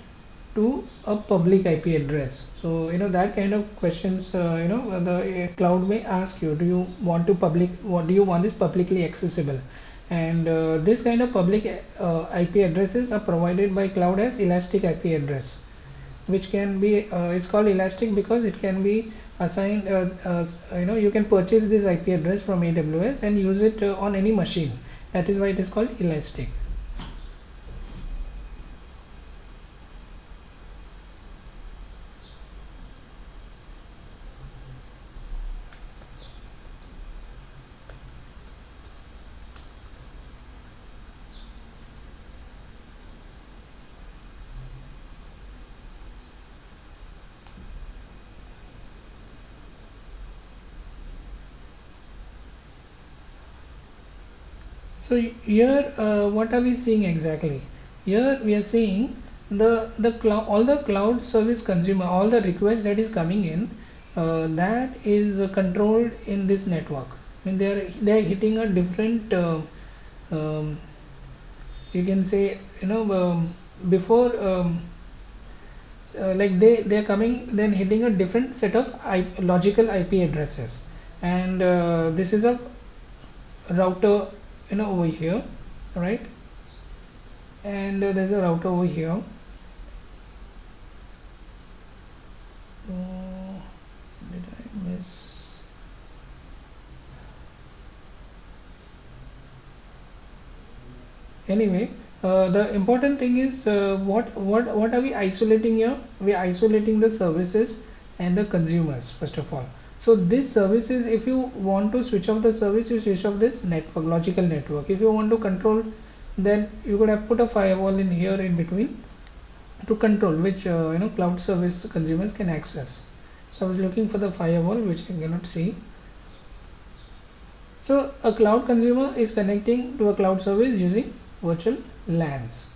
to a public IP address. So that kind of questions, the cloud may ask you, do you want to public, what do you want this publicly accessible? And this kind of public IP addresses are provided by cloud as elastic IP address, which can be it's called elastic because it can be assigned, you can purchase this IP address from AWS and use it on any machine. That is why it is called elastic. So here what are we seeing exactly? Here we are seeing the cloud, all the cloud service consumer, all the requests that is coming in, that is controlled in this network. And they are hitting a different um, you can say, before, like they are coming, then hitting a different set of logical IP addresses, and this is a router over here, right? And there's a router over here. Did I miss? Anyway, the important thing is, what are we isolating here? We are isolating the services and the consumers first of all. So this services, if you want to switch off the service, you switch off this network, logical network. If you want to control, then you could have put a firewall in here in between to control which cloud service consumers can access. So I was looking for the firewall, which I cannot see. So a cloud consumer is connecting to a cloud service using virtual LANs.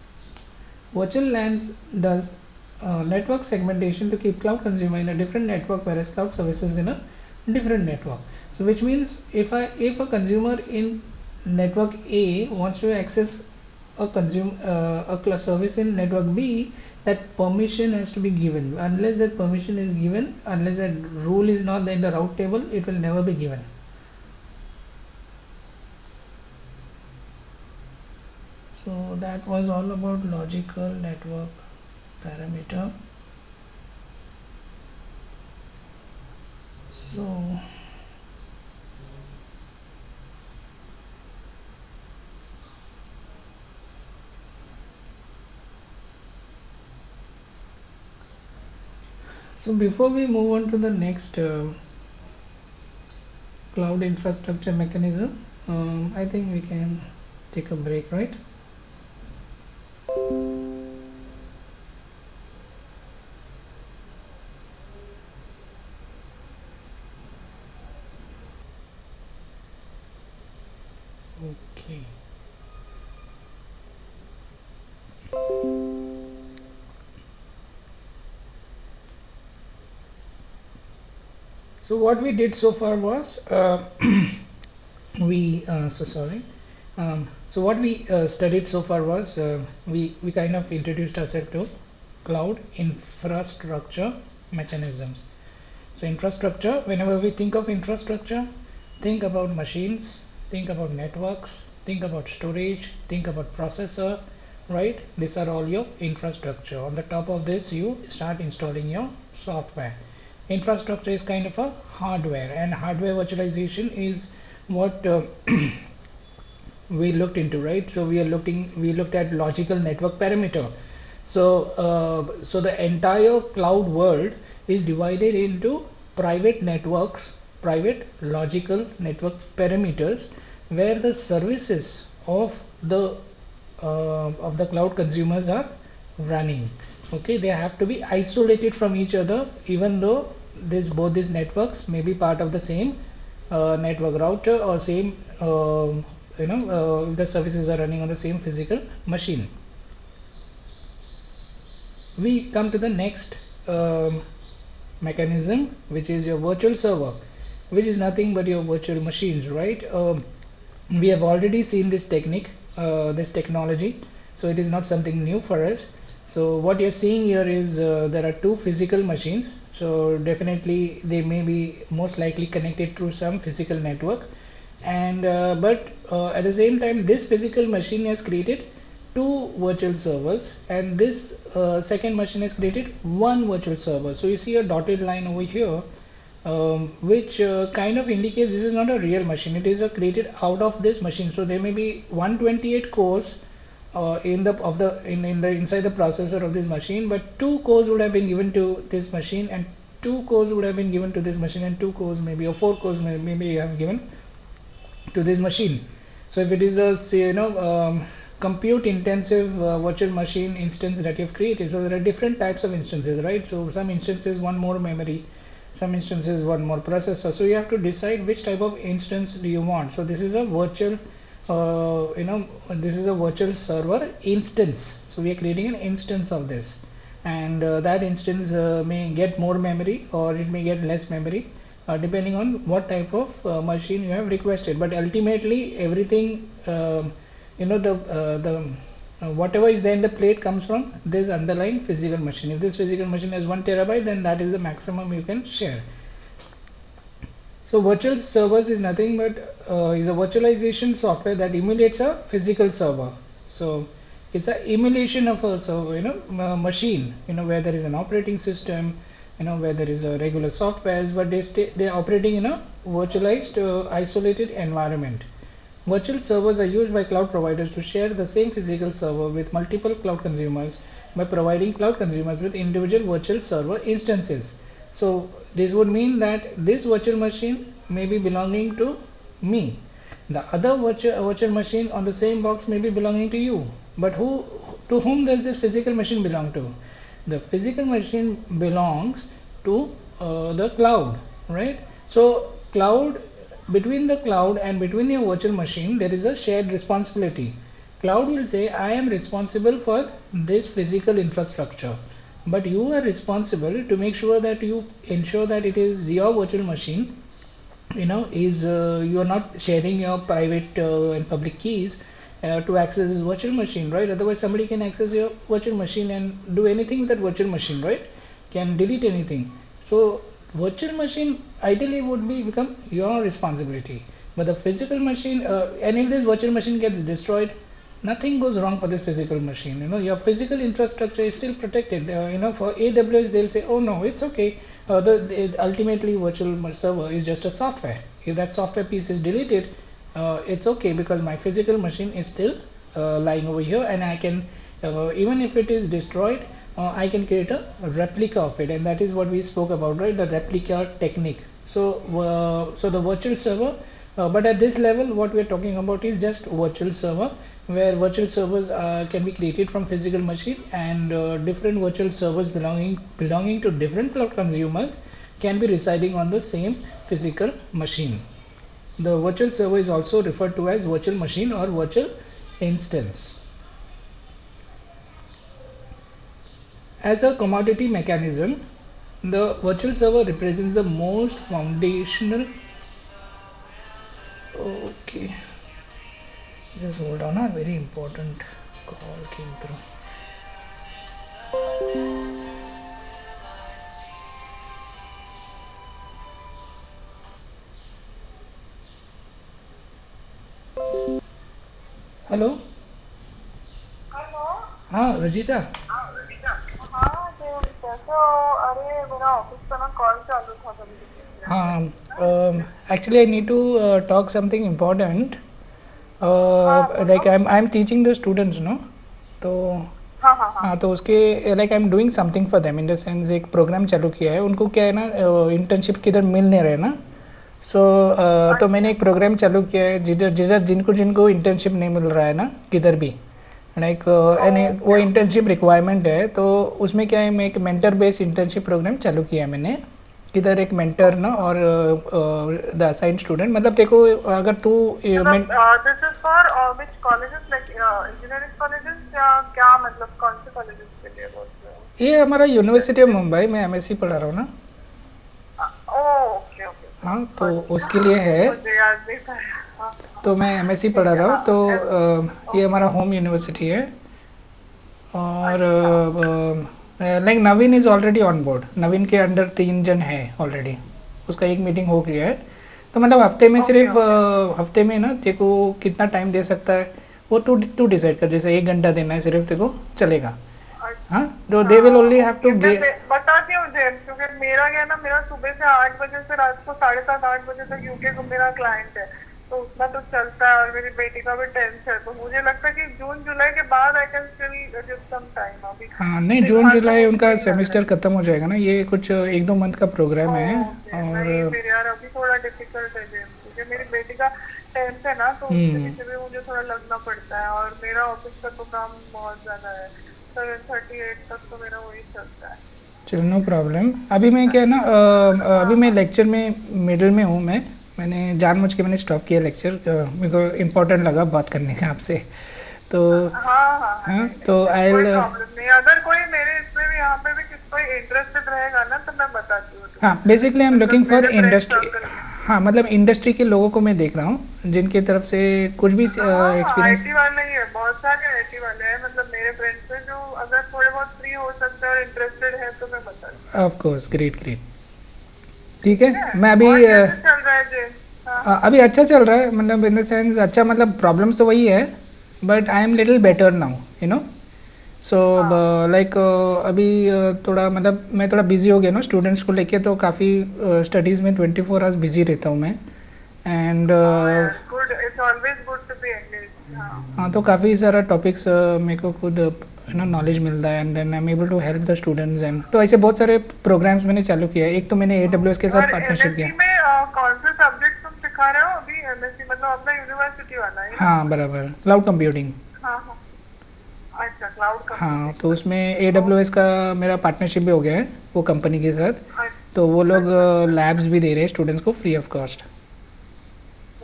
Virtual LANs does network segmentation to keep cloud consumer in a different network, whereas cloud services in a different network. So which means if a consumer in network A wants to access a service in network B, that permission has to be given. Unless that permission is given, unless that rule is not there in the route table, it will never be given. So that was all about logical network parameter. So before we move on to the next cloud infrastructure mechanism, I think we can take a break, right? Okay. So what we did so far was so what we studied so far was we kind of introduced ourselves to cloud infrastructure mechanisms. So infrastructure, whenever we think of infrastructure, think about machines, think about networks, think about storage, think about processor, right? These are all your infrastructure. On the top of this, you start installing your software. Infrastructure is kind of a hardware, and hardware virtualization is what we looked into, right? So we looked at logical network parameter. So the entire cloud world is divided into private networks, private logical network parameters, where the services of the cloud consumers are running. Okay, they have to be isolated from each other, even though both these networks may be part of the same network router or same the services are running on the same physical machine. we come to the next mechanism, which is your virtual server, which is nothing but your virtual machines, right? We have already seen this technique, this technology, so it is not something new for us. So what you're seeing here is there are two physical machines, so definitely they may be most likely connected through some physical network, and but at the same time this physical machine has created two virtual servers, and this second machine has created one virtual server. So you see a dotted line over here, which kind of indicates this is not a real machine. It is created out of this machine. So there may be 128 cores in the inside the processor of this machine, but two cores would have been given to this machine, and two cores would have been given to this machine, and two cores maybe, or four cores maybe you have given to this machine. So if it is a compute intensive virtual machine instance that you've created, so there are different types of instances, right? So some instances want more memory, some instances want more processor, so you have to decide which type of instance do you want. So this is a virtual this is a virtual server instance, so we are creating an instance of this, and that instance may get more memory or it may get less memory, depending on what type of machine you have requested. But ultimately everything, the whatever is there in the plate comes from this underlying physical machine. If this physical machine has 1 terabyte, then that is the maximum you can share. So virtual servers is nothing but is a virtualization software that emulates a physical server. So it's an emulation of a server, machine, where there is an operating system, where there is a regular softwares, but they're operating in a virtualized, isolated environment. Virtual servers are used by cloud providers to share the same physical server with multiple cloud consumers by providing cloud consumers with individual virtual server instances. So this would mean that this virtual machine may be belonging to me. The other virtual machine on the same box may be belonging to you. But to whom does this physical machine belong to? The physical machine belongs to the cloud, right? So between the cloud and between your virtual machine, there is a shared responsibility. Cloud will say, I am responsible for this physical infrastructure, but you are responsible to make sure that you ensure that it is your virtual machine, you are not sharing your private and public keys to access this virtual machine, right? Otherwise somebody can access your virtual machine and do anything with that virtual machine, right? Can delete anything. So virtual machine ideally would become your responsibility, but the physical machine, and if this virtual machine gets destroyed, nothing goes wrong for this physical machine. Your physical infrastructure is still protected. For AWS they'll say, oh no, it's okay. Ultimately virtual server is just a software. If that software piece is deleted, it's okay, because my physical machine is still lying over here, and I can, even if it is destroyed, I can create a replica of it, and that is what we spoke about, right? The replica technique. So the virtual server, but at this level what we are talking about is just virtual server, where virtual servers can be created from physical machine, and different virtual servers belonging to different cloud consumers can be residing on the same physical machine. The virtual server is also referred to as virtual machine or virtual instance. As a commodity mechanism, the virtual server represents the most foundational. Okay, just hold on, a very important call came through. Hello हाँ रजिता,
हाँ तो कैसे हो? अरे मेरा office का ना call चालू था तभी।
हाँ actually I need to talk something important.
हाँ बोलो।
Like I'm teaching the students, no? तो
हाँ हाँ हाँ
हाँ, तो उसके like I am doing something for them, in the sense एक प्रोग्राम चालू किया है उनको, क्या है ना, इंटर्नशिप किधर मिल नहीं रहे ना। सो तो मैंने एक प्रोग्राम चालू किया है जिधर जिधर जिनको जिनको इंटर्नशिप नहीं मिल रहा है ना किधर भी, लाइक एंड वो इंटर्नशिप रिक्वायरमेंट है, तो उसमें क्या है, मैं एक मेंटर बेस्ड इंटर्नशिप प्रोग्राम चालू किया है मैंने। किधर एक मेंटर ना और द असाइन स्टूडेंट, मतलब देखो अगर तू
this is for which colleges, like engineering colleges या क्या, मतलब कौन से कॉलेजेस के लिए बोल रहे हो?
ये हमारा यूनिवर्सिटी ऑफ मुंबई में एमएससी पढ़ा रहा हूँ ना।
Okay okay.
हाँ, तो
अच्छा,
उसके लिए है।
मुझे याद नहीं था। हाँ,
तो मैं एमएससी पढ़ा
ठीक है।
रहा हूँ,
हाँ
तो ये
ओके।
हमारा होम यूनिवर्सिटी है। और
अच्छा
like Naveen is already on board. Naveen के अंडर 3 जन है ऑलरेडी। उसका एक मीटिंग हो गया है। तो मतलब हफ्ते में
ओके
सिर्फ
ओके।
हफ्ते में ना तेरे को कितना टाइम दे सकता है वो तू तू डिसाइड कर। जैसे 1 घंटा देना है सिर्फ तेरे को, चलेगा। हाँ, तो
अच्छा
they will only have to
okay, मैं बताती हूँ जेम्स, क्योंकि मेरा क्या है ना, मेरा सुबह से 8 बजे से रात को 7:30 8 बजे तक यूके को मेरा क्लाइंट है, तो उतना तो चलता है। और मेरी बेटी का भी 10th है, तो मुझे लगता है कि जून जुलाई के बाद I can still give some time. अभी
हाँ नहीं, जून
फिलहाल तो
जुलाई
मुझे
उनका
नहीं लग रहा
सेमेस्टर खत्म हो जाएगा ना। ये कुछ 1-2 मंथ का प्रोग्राम
है।
है।
ओके,
और
नहीं फिर यार अभी थोड़ा डिफिकल्ट है जेम्स, क्योंकि मेरी बेटी का 10th है ना, तो उसके
हम्म,
पीछे भी मुझे थोड़ा लगना पड़ता है। और मेरा ऑफिस का तो काम बहुत ज्यादा है, 7:38 तक तो मेरा वही चलता है।
चलो नो प्रॉब्लम। अभी मैं क्या है ना,
हाँ
अभी मैं
हाँ।
लेक्चर में मिडिल में हूँ। मैंने जानबूझ के मैंने स्टॉप किया लेक्चर। मेरे को इम्पोर्टेंट लगा बात करने का आपसे। तो
हाँ हाँ हाँ,
हाँ,
नहीं नहीं
तो
नहीं,
आई
कोई प्रॉब्लम नहीं। अगर कोई मेरे इसमें भी यहाँ पे भी किसी कोई इंटरेस्टेड रहेगा ना, तो मैं बताती हूँ
हाँ,
तुम्हें।
बेसिकली आई एम लुकिंग
मतलब
फॉर
मेरे फ्रेंड
इंडस्ट्री।
सर्कल में।
हाँ, मतलब इंडस्ट्री के लोगों को मैं देख रहा हूँ जिनकी तरफ से कुछ भी
हाँ हाँ,
एक्सपीरियंस।
आईटी वाले ही है, बहुत सारे आईटी वाले हैं मतलब मेरे फ्रेंड्स हैं, जो अगर थोड़े बहुत फ्री हो सकते हैं और इंटरेस्टेड है तो मैं बताती हूँ।
Of course, great great. ठीक है,
ठीक है।
मैं अभी
और कैसे चल रहा है जेम्स? हाँ हाँ।
अभी अच्छा चल रहा है, मतलब इन द सेंस अच्छा, मतलब प्रॉब्लम्स तो वही है, but I am little better now, you know. So
हाँ
लाइक अभी थोड़ा मतलब मैं थोड़ा बिजी हो गया ना स्टूडेंट्स को लेके, तो काफ़ी स्टडीज़ में 24 आवर्स बिजी रहता हूँ मैं। एंड
हाँ यार, good, it's always good to be engage. हाँ
हाँ, तो काफ़ी सारा टॉपिक्स मेरे को खुद है ना नॉलेज मिलता है, and then I am able to help the students. And तो ऐसे बहुत सारे प्रोग्राम्स मैंने चालू किया है। एक तो मैंने AWS के
ओके।
साथ
और
पार्टनरशिप किया।
एमएससी में कौन से सब्जेक्ट तुम सिखा रहे हो अभी? एमएससी मतलब अपना यूनिवर्सिटी वाला है ना?
हाँ बराबर, क्लाउड कंप्यूटिंग।
हाँ हाँ। अच्छा, क्लाउड
हाँ,
कंप्यूटिंग।
तो उसमें AWS का मेरा पार्टनरशिप भी हो गया है वो कंपनी के साथ। तो वो
अच्छा
लोग
अच्छा अच्छा
लैब्स
अच्छा।
भी दे रहे हैं स्टूडेंट्स को free of cost.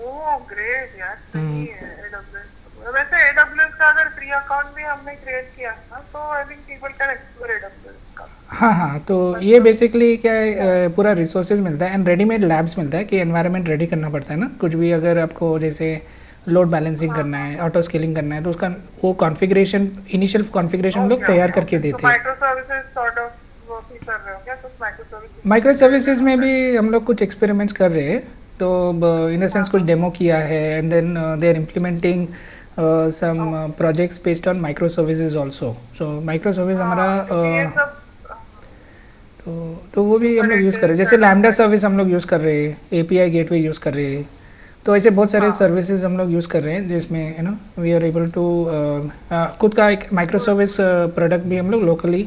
Oh great यार, सही है। एडब्ल्यूएस, वैसे एडब्ल्यूएस का अगर फ्री अकाउंट भी हमने क्रिएट किया ना, तो I think people can explore AWS का।
हाँ हाँ, तो ये
मतलब
बेसिकली क्या है, पूरा रिसोर्सेज मिलता है एंड रेडीमेड लैब्स मिलता है कि एनवायरनमेंट रेडी करना पड़ता है ना कुछ भी। अगर आपको जैसे लोड बैलेंसिंग
हाँ
करना
हाँ।
है, ऑटो स्केलिंग करना है, तो उसका वो कॉन्फ़िगरेशन, इनिशियल कॉन्फ़िगरेशन लोग
ओके
तैयार
ओके
करके
ओके, तो
देते हैं।
माइक्रो सर्विसेज सॉर्ट ऑफ वो भी कर रहे हो क्या? कुछ micro services
micro
integrate
services
करना
में
होता
भी
है?
हम लोग कुछ एक्सपेरिमेंट्स कर रहे हैं। तो इन द
हाँ
सेंस कुछ
हाँ।
डेमो किया है, and then they are implementing some
okay.
Projects based on micro services also. So micro service हमारा
हाँ, क्योंकि ये सब
तो वो भी हम
सुपर
लोग यूज़ कर रहे हैं। जैसे
इंटेंसिव
लैम्डा
होता है।
सर्विस हम लोग यूज़ कर रहे हैं, API गेटवे यूज़ कर रहे हैं। तो ऐसे बहुत सारे
हाँ,
सर्विसेज हम लोग यूज़ कर रहे हैं जिसमें you know we are able to खुद का एक माइक्रो
गुड।
सर्विस प्रोडक्ट भी हम लोग लोकली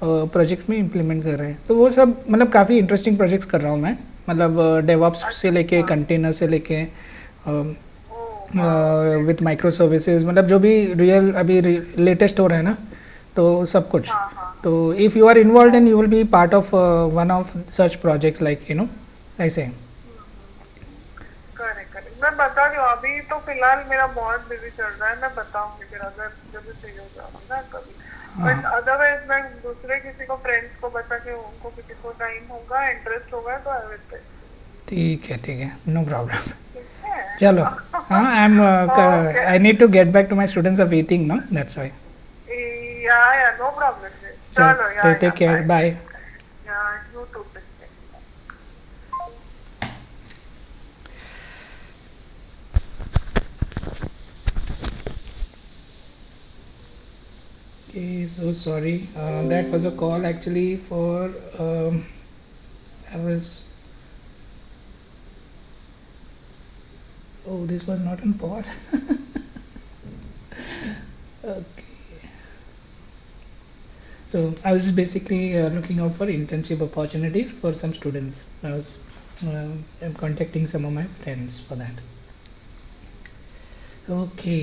प्रोजेक्ट्स में इम्प्लीमेंट कर रहे हैं। तो वो सब मतलब काफ़ी इंटरेस्टिंग प्रोजेक्ट्स कर रहा हूँ मैं। मतलब डेवॉप्स से लेके
अच्छा।
कंटेनर से लेके
oh wow, great.
With micro services, मतलब जो भी रियल अभी लेटेस्ट हो रहा है ना, तो सब कुछ।
हाँ हाँ
तो if you are involve and you
okay.
Will be part of one of such projects like you know, ऐसे।
करेक्ट करेक्ट, मैं बता रही हूँ। अभी तो फिलहाल मेरा बहुत बिजी चल रहा है, मैं बताऊंगी फिर अगर जब भी फ्री हो जाऊंगी ना कभी। बट
हाँ,
अदरवाइज मैं दूसरे किसी को, फ्रेंड्स को बता के, उनको किसी को टाइम होगा, इंटरेस्ट होगा तो आई विल।
ठीक है, नो प्रॉब्लम।
ठीक है।
चलो। हाँ, I am
okay.
I need to get back to my students of eating no, that's why.
Yeah no problem. चलो,
चलो,
yeah
take care,
bye bye.
Bye.
Yeah you too.
Okay, so sorry. That was a call actually for. I was. Oh, this was not on pause. Okay. So I was just basically looking out for internship opportunities for some students. I'm contacting some of my friends for that. Okay.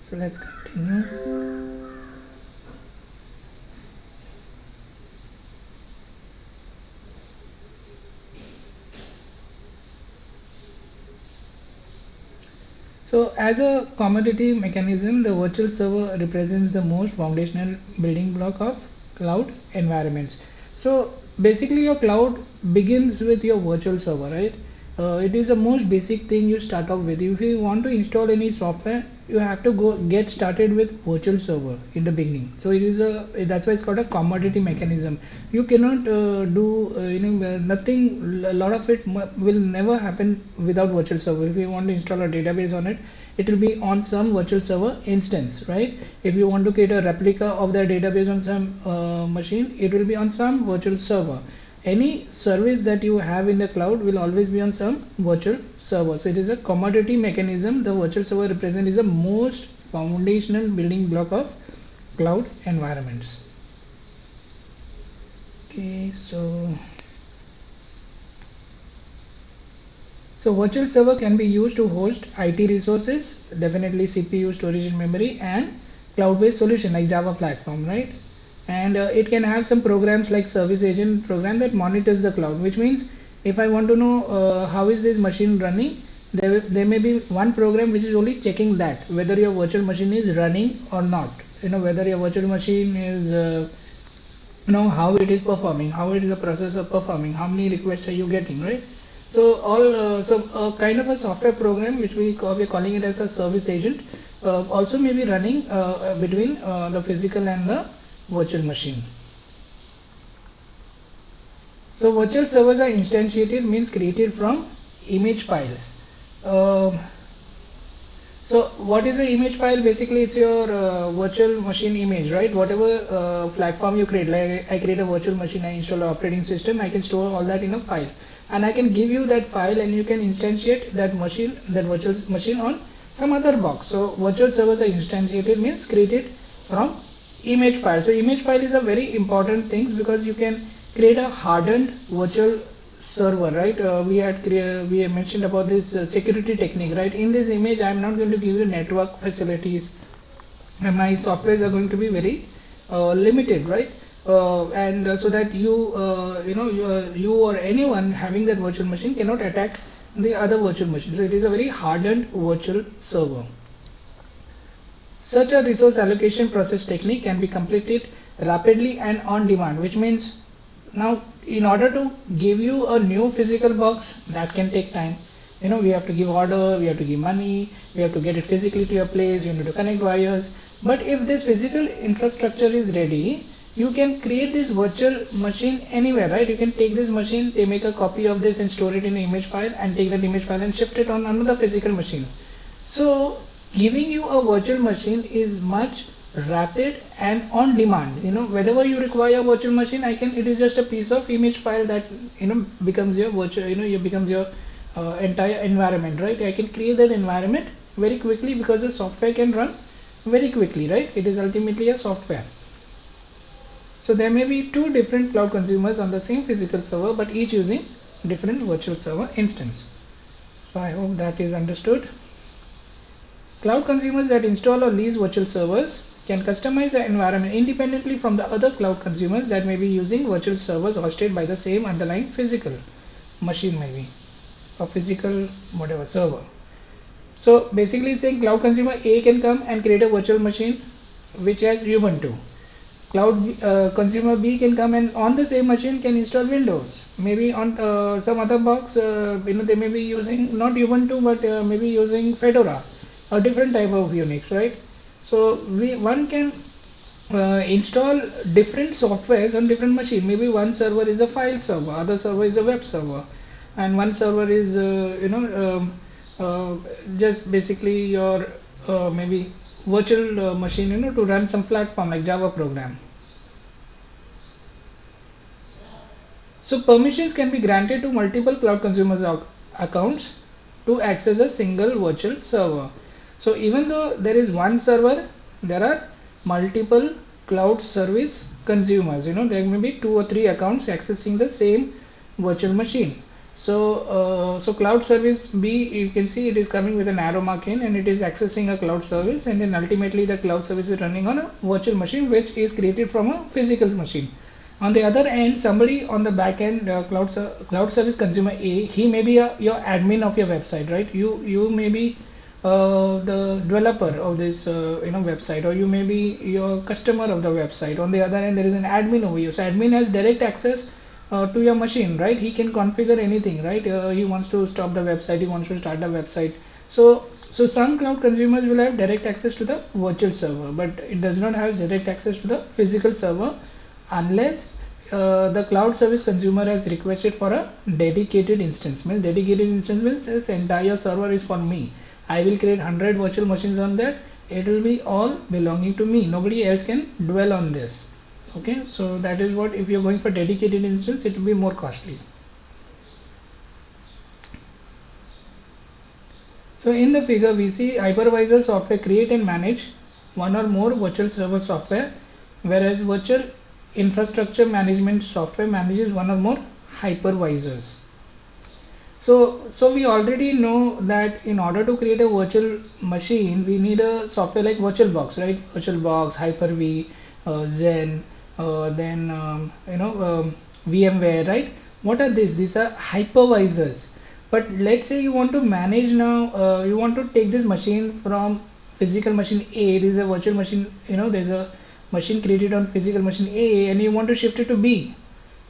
So let's continue. So as a commodity mechanism, the virtual server represents the most foundational building block of cloud environments. So basically your cloud begins with your virtual server, right? It is the most basic thing you start off with. If you want to install any software, you have to go get started with virtual server in the beginning. So it is a, that's why it's called a commodity mechanism. You cannot do nothing. A lot of it will never happen without virtual server. If you want to install a database on it, it will be on some virtual server instance, right? If you want to create a replica of the database on some machine, it will be on some virtual server. Any service that you have in the cloud will always be on some virtual server. So it is a commodity mechanism. The virtual server represents the most foundational building block of cloud environments. Okay, so virtual server can be used to host IT resources, definitely CPU, storage and memory, and cloud-based solution like Java platform, right? And it can have some programs like service agent program that monitors the cloud, which means if I want to know how is this machine running, there may be one program which is only checking that whether your virtual machine is running or not, whether your virtual machine is how it is performing, how it is the process of performing, how many requests are you getting, right? So all kind of a software program which we're calling it as a service agent also may be running between the physical and the virtual machine. So virtual servers are instantiated, means created from image files. So what is the image file? Basically it's your virtual machine image, right? Whatever platform you create, like I create a virtual machine, I install an operating system, I can store all that in a file, and I can give you that file and you can instantiate that machine, that virtual machine on some other box. So virtual servers are instantiated, means created from image file. So image file is a very important thing because you can create a hardened virtual server, right? We had mentioned about this security technique, right? In this image I am not going to give you network facilities, and my softwares are going to be very limited, right? And so that you or anyone having that virtual machine cannot attack the other virtual machine. So it is a very hardened virtual server. Such a resource allocation process technique can be completed rapidly and on demand, which means now in order to give you a new physical box, that can take time. We have to give order, we have to give money, we have to get it physically to your place, you need to connect wires. But if this physical infrastructure is ready, you can create this virtual machine anywhere, right? You can take this machine, they make a copy of this and store it in an image file, and take that image file and shift it on another physical machine. So giving you a virtual machine is much rapid and on demand. Whenever you require a virtual machine, it is just a piece of image file that becomes your virtual, becomes your entire environment, right? I can create that environment very quickly because the software can run very quickly, right? It is ultimately a software. So there may be two different cloud consumers on the same physical server, but each using different virtual server instance. So I hope that is understood. Cloud consumers that install or lease virtual servers can customize the environment independently from the other cloud consumers that may be using virtual servers hosted by the same underlying physical machine, maybe a physical whatever server. So basically it's saying cloud consumer A can come and create a virtual machine which has Ubuntu. Cloud consumer B can come and on the same machine can install Windows. Maybe on some other box, they may be using not Ubuntu but maybe using Fedora, a different type of Unix, right? So one can install different softwares on different machine. Maybe one server is a file server, other server is a web server, and one server is just basically your maybe virtual machine to run some platform like Java program. So permissions can be granted to multiple cloud consumers accounts to access a single virtual server. So even though there is one server, there are multiple cloud service consumers. There may be 2 or 3 accounts accessing the same virtual machine. So cloud service B, you can see it is coming with an arrow mark in, and it is accessing a cloud service, and then ultimately the cloud service is running on a virtual machine which is created from a physical machine. On the other end, somebody on the back end, cloud service consumer A, he may be your admin of your website, right? You may be the developer of this website, or you may be your customer of the website. On the other hand, there is an admin over here. So admin has direct access to your machine, right? He can configure anything, right? He wants to stop the website, he wants to start the website. So some cloud consumers will have direct access to the virtual server, but it does not have direct access to the physical server unless the cloud service consumer has requested for a dedicated instance. Means dedicated instance means this entire server is for me. I will create 100 virtual machines on that. It will be all belonging to me. Nobody else can dwell on this. Okay, so that is what, if you're going for dedicated instance, it will be more costly. So in the figure we see hypervisor software create and manage one or more virtual server software, whereas virtual infrastructure management software manages one or more hypervisors. So we already know that in order to create a virtual machine, we need a software like VirtualBox, right? VirtualBox, Hyper-V, Zen, then VMware, right? What are these? These are hypervisors. But let's say you want to manage now, you want to take this machine from physical machine A. This is a virtual machine, there's a machine created on physical machine A, and you want to shift it to B.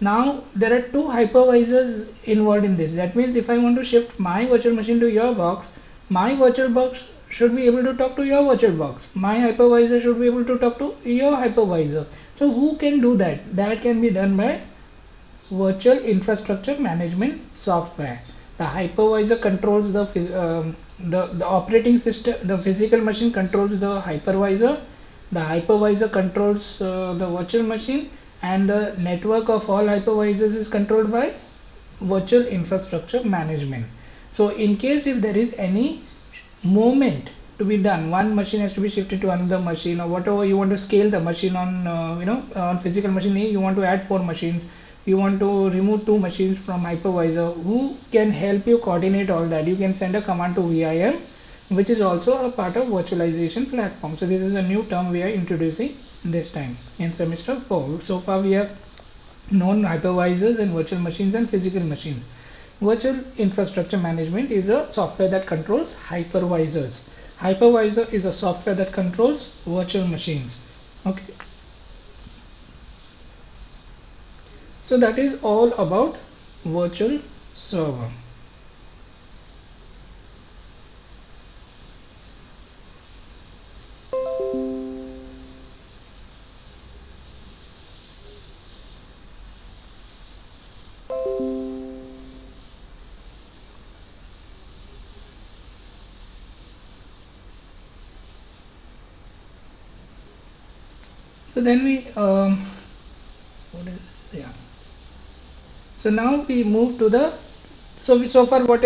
Now there are two hypervisors involved in this. That means if I want to shift my virtual machine to your box, my virtual box should be able to talk to your virtual box. My hypervisor should be able to talk to your hypervisor. So who can do that? That can be done by virtual infrastructure management software. The hypervisor controls the operating system. The physical machine controls the hypervisor. The hypervisor controls the virtual machine, and the network of all hypervisors is controlled by virtual infrastructure management. So in case if there is any movement to be done, one machine has to be shifted to another machine, or whatever, you want to scale the machine on on physical machine A, you want to add 4 machines, you want to remove 2 machines from hypervisor, who can help you coordinate all that? You can send a command to VIM, which is also a part of virtualization platform. So this is a new term we are introducing this time in semester 4. So far we have known hypervisors and virtual machines and physical machines. Virtual infrastructure management is a software that controls hypervisors. Hypervisor is a software that controls virtual machines. Okay. So that is all about virtual server. So then we so now we move to the so far what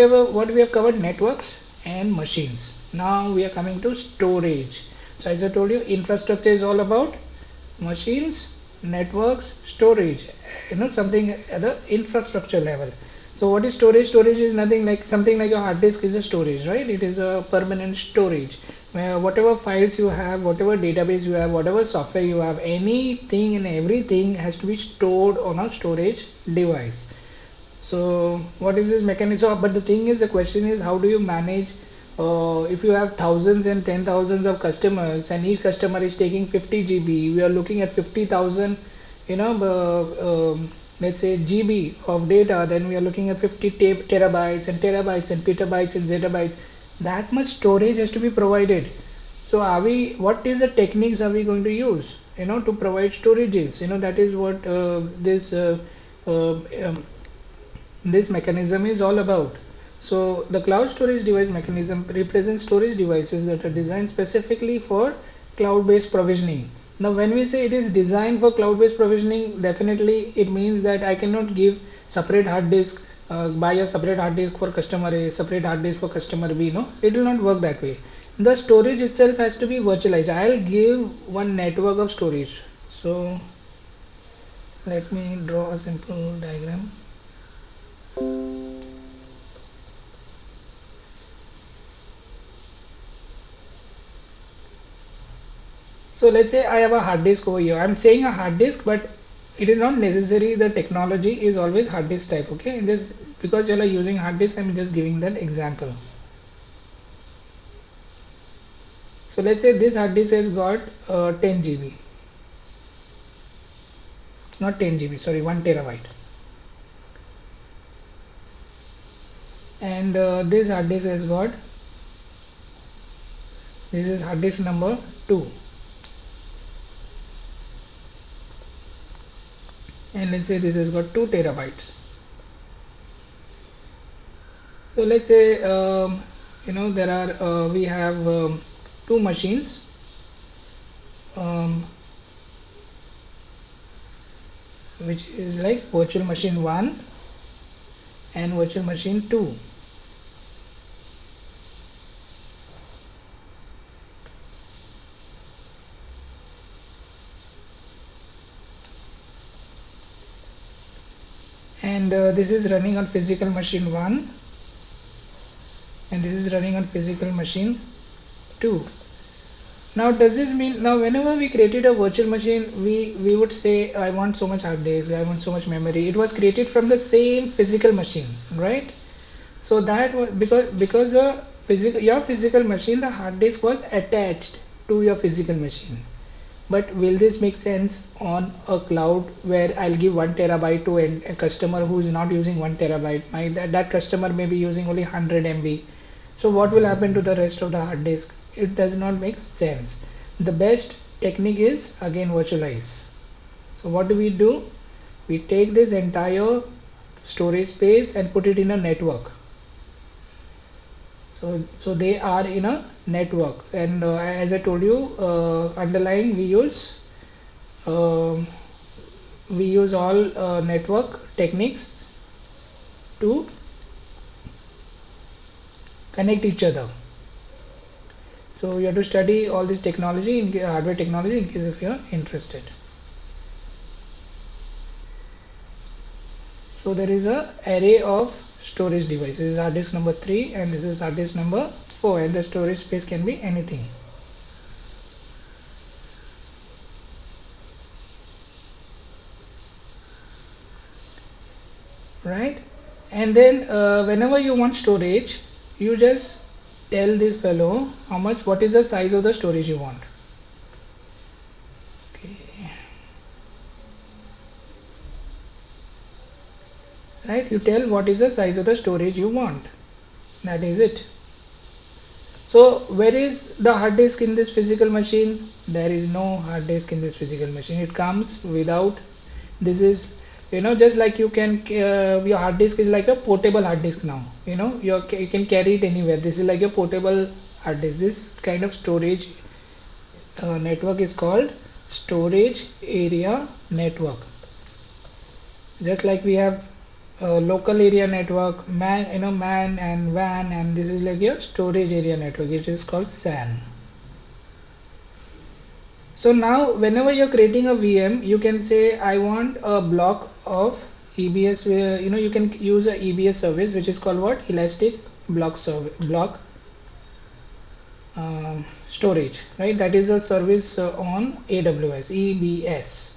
we have covered, networks and machines. Now we are coming to storage. So as I told you, infrastructure is all about machines, networks, storage, something at the infrastructure level. So what is storage? Storage is nothing like, something like a hard disk is a storage, right? It is a permanent storage where whatever files you have, whatever database you have, whatever software you have, anything and everything has to be stored on a storage device. So what is this mechanism? But the thing is, the question is, how do you manage if you have thousands and 10,000s of customers, and each customer is taking 50 GB, we are looking at 50,000 let's say GB of data, then we are looking at 50 terabytes and terabytes and petabytes and zettabytes. That much storage has to be provided. So what is the techniques are we going to use to provide storages? That is what this mechanism is all about. So the cloud storage device mechanism represents storage devices that are designed specifically for cloud-based provisioning. Now when we say it is designed for cloud-based provisioning, definitely it means that I cannot give separate hard disk, buy a separate hard disk for customer A, separate hard disk for customer B. No, it will not work that way. The storage itself has to be virtualized. I'll give one network of storage. So let me draw a simple diagram. So let's say I have a hard disk over here. I'm saying a hard disk, but it is not necessary the technology is always hard disk type. Okay, just because you are using hard disk, I'm just giving that example. So let's say this hard disk has got 10 GB, not 10 GB, sorry, 1 terabyte. And this hard disk has got, this is hard disk number 2, and let's say this has got 2 terabytes. So let's say there are we have two machines, which is like virtual machine 1 and virtual machine 2. And this is running on physical machine 1 and this is running on physical machine 2. Now does this mean, now whenever we created a virtual machine, we would say I want so much hard disk, I want so much memory. It was created from the same physical machine, right? So that was because your physical machine, the hard disk was attached to your physical machine. But will this make sense on a cloud where I'll give 1 terabyte to a customer who is not using 1 terabyte? That customer may be using only 100 MB. So what will happen to the rest of the hard disk? It does not make sense. The best technique is again virtualize. So what do? We take this entire storage space and put it in a network. So they are in a network, and as I told you, underlying we use all network techniques to connect each other. So you have to study all this technology, hardware technology, in case if you are interested. So there is a array of storage devices. This is hard disk number 3 and this is hard disk number 4, and the storage space can be anything. Right? And then whenever you want storage, you just tell this fellow what is the size of the storage you want. Right, you tell what is the size of the storage you want. That is it. So where is the hard disk in this physical machine? There is no hard disk in this physical machine. It comes without. This is, just like you can your hard disk is like a portable hard disk now. You can carry it anywhere. This is like a portable hard disk. This kind of storage network is called storage area network. Just like we have local area network, MAN and WAN, and this is like your storage area network. It is called SAN. So now whenever you're creating a VM, you can say I want a block of EBS. You can use a EBS service which is called what? Elastic Block Storage, right? That is a service on AWS, EBS.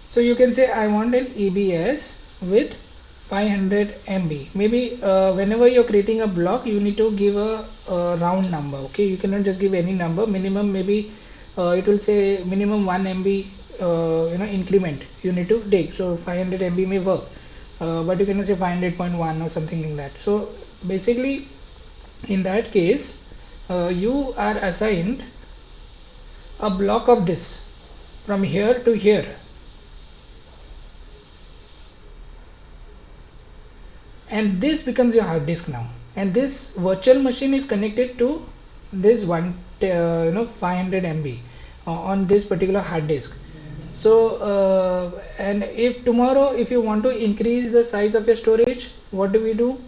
So you can say I want an EBS with 500 MB. Maybe whenever you're creating a block, you need to give a round number. Okay, you cannot just give any number. Minimum, maybe it will say minimum 1 MB increment you need to take. So 500 MB may work, but you cannot say 500.1 or something like that. So basically, in that case, you are assigned a block of this from here to here. And this becomes your hard disk now, and this virtual machine is connected to this 500 MB on this particular hard disk. So and if tomorrow if you want to increase the size of your storage, what do?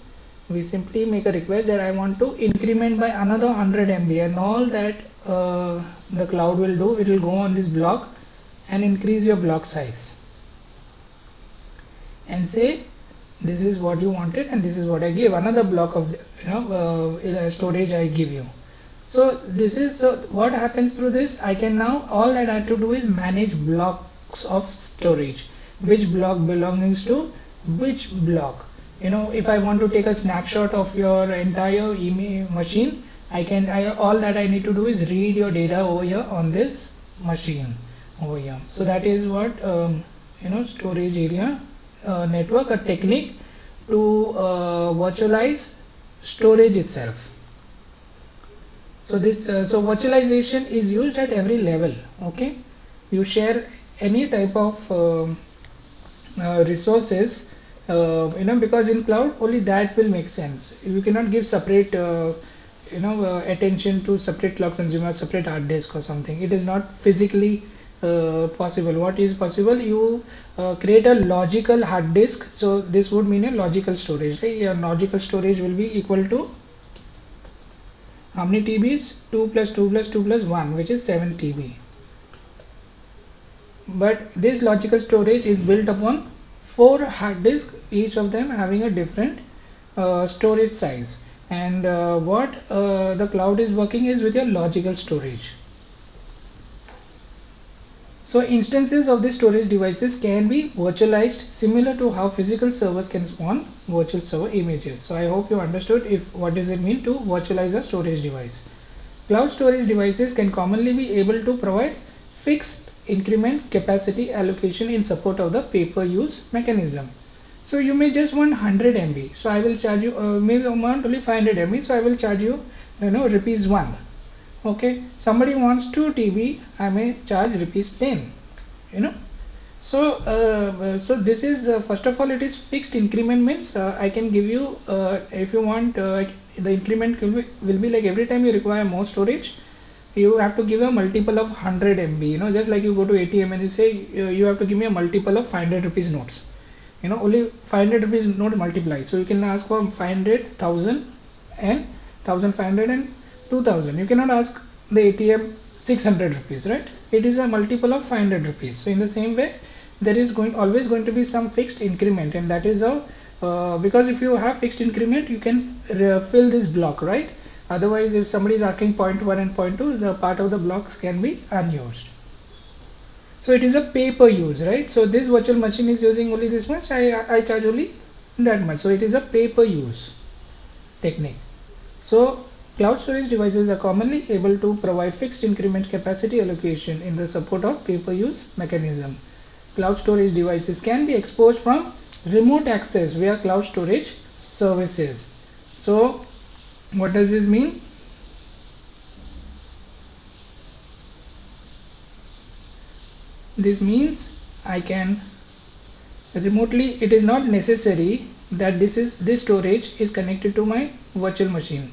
We simply make a request that I want to increment by another 100 MB, and all that the cloud will do, it will go on this block and increase your block size and say this is what you wanted and this is what I give, another block of storage I give you. So this is what happens through this. I can now, all that I have to do is manage blocks of storage, which block belongs to which block. If I want to take a snapshot of your entire email machine, all that I need to do is read your data over here on this machine over here. So that is what storage area network, a technique to virtualize storage itself. So this so virtualization is used at every level. Okay, you share any type of resources, because in cloud only that will make sense. You cannot give separate attention to separate cloud consumer, separate hard disk or something. It is not physically possible. What is possible? You create a logical hard disk. So this would mean a logical storage, right? Your logical storage will be equal to how many TBs? 2 plus 2 plus 2 plus 1, which is 7 TB. But this logical storage is built upon 4 hard disks, each of them having a different storage size. And what the cloud is working is with your logical storage. So instances of the storage devices can be virtualized, similar to how physical servers can spawn virtual server images. So I hope you understood what does it mean to virtualize a storage device. Cloud storage devices can commonly be able to provide fixed increment capacity allocation in support of the pay-per-use mechanism. So you may just want 100 MB. So I will charge you maybe amount only 500 MB. So I will charge you rupees 1. Okay, somebody wants 2 TB, I may charge rupees 10. So this is first of all, it is fixed increment, means I can give you if you want the increment will be like every time you require more storage, you have to give a multiple of 100 MB. Just like you go to ATM and you say you have to give me a multiple of 500 rupees notes. Only 500 rupees note multiply. So you can ask for 500, 1000 and 1500 and 2000. You cannot ask the ATM 600 rupees, right? It is a multiple of 500 rupees. So in the same way, there is always going to be some fixed increment, and that is how because if you have fixed increment, you can fill this block, right? Otherwise, if somebody is asking 0.1 and 0.2, the part of the blocks can be unused. So it is a pay per use, right? So this virtual machine is using only this much, I charge only that much. So it is a pay per use technique. So cloud storage devices are commonly able to provide fixed increment capacity allocation in the support of pay per use mechanism. Cloud storage devices can be exposed from remote access via cloud storage services. So what does this mean? This means I can remotely, it is not necessary that this storage is connected to my virtual machine.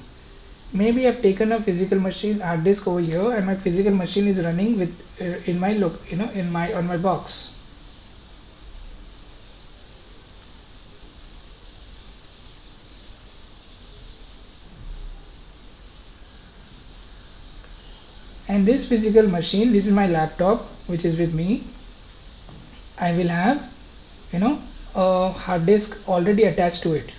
Maybe I've taken a physical machine hard disk over here, and my physical machine is running with in my on my box. And this physical machine, this is my laptop which is with me. I will have a hard disk already attached to it.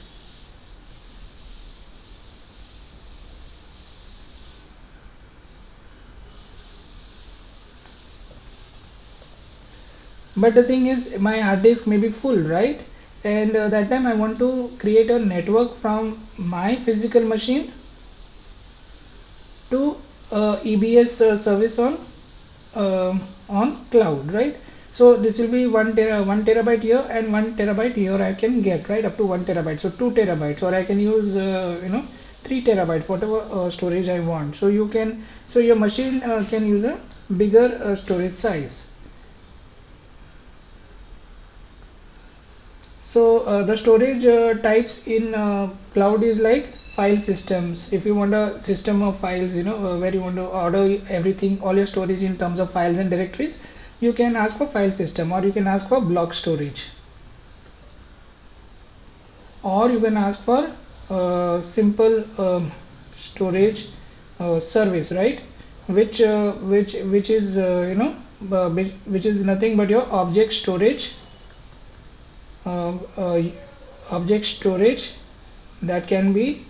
But the thing is, my hard disk may be full, right? And that time I want to create a network from my physical machine to EBS service on cloud, right? So this will be 1 terabyte here and 1 terabyte here I can get, right, up to 1 terabyte. So 2 terabytes, or I can use 3 terabyte, whatever storage I want. So you can, so your machine can use a bigger storage size. So the storage types in cloud is like file systems. If you want a system of files, where you want to order everything, all your storage in terms of files and directories, you can ask for file system, or you can ask for block storage, or you can ask for simple storage service, right? Which is which is nothing but your object storage. Object storage that can be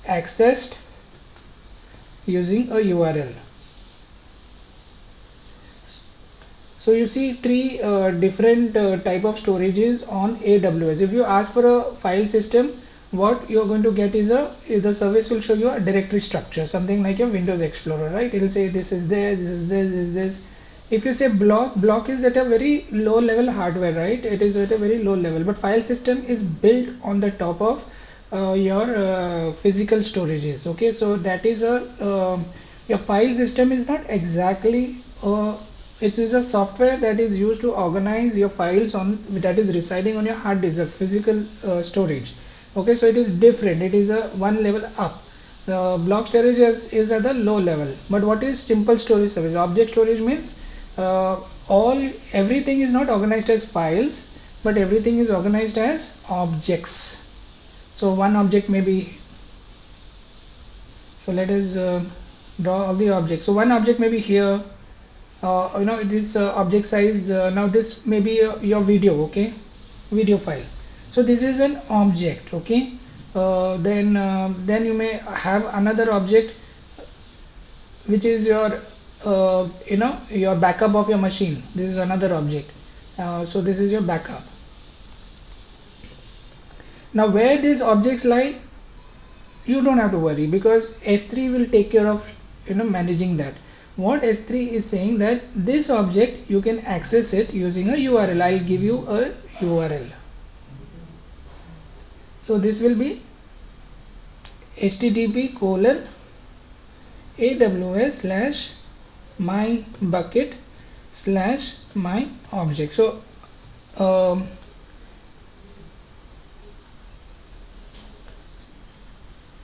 accessed using a URL. So you see 3 different type of storages on AWS. If you ask for a file system, what you're going to get is the service will show you a directory structure, something like your Windows Explorer, right? It will say this is there, this is this, this is this. If you say block is at a very low level hardware, right? It is at a very low level, but file system is built on the top of your physical storages. Okay, so that is your file system is not exactly it is a software that is used to organize your files on that is residing on your hard disk, a physical storage. Okay, so it is different, it is a one level up. Block storage is at the low level. But what is simple storage service? Object storage means everything is not organized as files, but everything is organized as objects. So one object may be, so let us draw all the objects. So one object may be here, this object size, now this may be your video, okay, video file. So this is an object, okay. Then you may have another object which is your your backup of your machine. This is another object. So this is your backup. Now where these objects lie, you don't have to worry, because S3 will take care of managing that. What S3 is saying, that this object you can access it using a URL. I'll give you a URL. So this will be http://aws/my-bucket/my-object.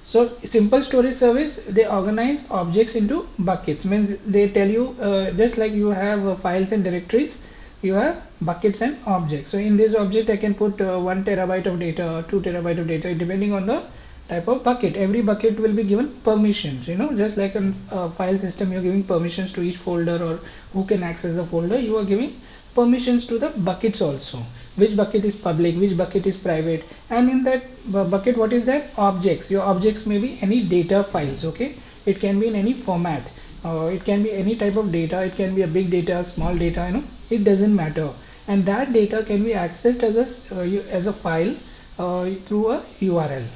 So simple storage service, they organize objects into buckets. Means they tell you just like you have files and directories, you have buckets and objects. So in this object I can put 1 terabyte of data, 2 terabyte of data, depending on the type of bucket. Every bucket will be given permissions, just like a file system, you're giving permissions to each folder, or who can access the folder. You are giving permissions to the buckets also, which bucket is public, which bucket is private, and in that bucket, what is that? Objects. Your objects may be any data files, okay. It can be in any format, it can be any type of data, it can be a big data, small data, it doesn't matter, and that data can be accessed as a file through a URL.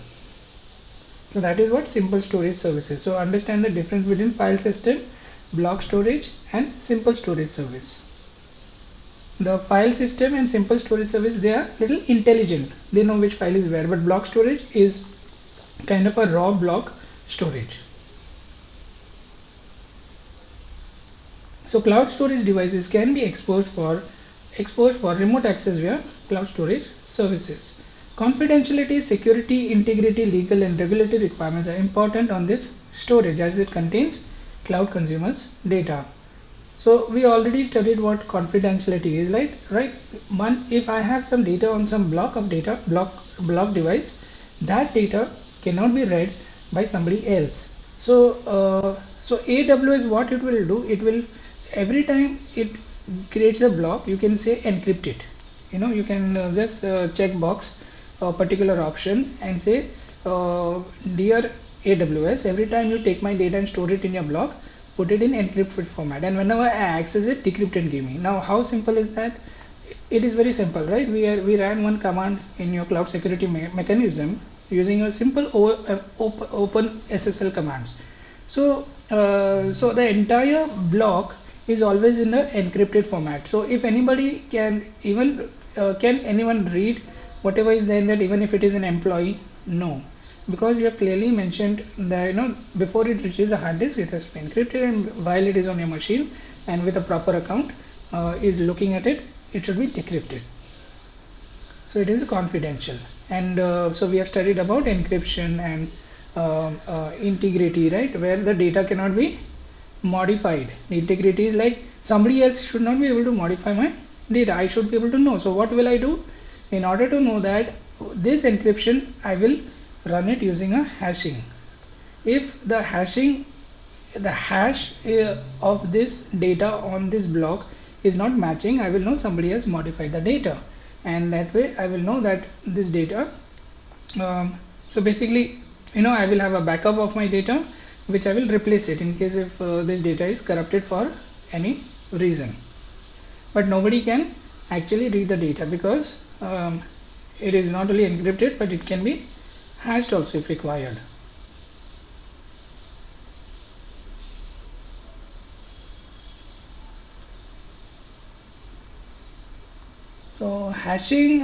So that is what simple storage service is. So understand the difference between file system, block storage, and simple storage service. The file system and simple storage service, they are little intelligent, they know which file is where, but block storage is kind of a raw block storage. So cloud storage devices can be exposed for remote access via cloud storage services. Confidentiality, security, integrity, legal and regulatory requirements are important on this storage, as it contains cloud consumers data. So we already studied what confidentiality is, right? One, if I have some data on some block of data, block device, that data cannot be read by somebody else. So AWS, what it will do, it will, every time it creates a block, you can say encrypt it. You can just check box a particular option and say, dear AWS, every time you take my data and store it in your block, put it in encrypted format, and whenever I access it, decrypt and give me. Now how simple is that? It is very simple, right? We ran one command in your cloud security mechanism using a simple open SSL commands. So the entire block is always in the encrypted format. So if anybody can anyone read whatever is there in that, even if it is an employee? No, because you have clearly mentioned that before it reaches a hard disk, it has been encrypted, and while it is on your machine and with a proper account is looking at it, it should be decrypted. So it is confidential. And so we have studied about encryption and integrity, right, where the data cannot be modified. The integrity is like somebody else should not be able to modify my data, I should be able to know. So what will I do? In order to know that this encryption, I will run it using a hashing. If the hash of this data on this block is not matching, I will know somebody has modified the data, and that way I will know that this data, so basically I will have a backup of my data, which I will replace it in case if this data is corrupted for any reason. But nobody can actually read the data, because it is not only encrypted, but it can be hashed also if required. So hashing,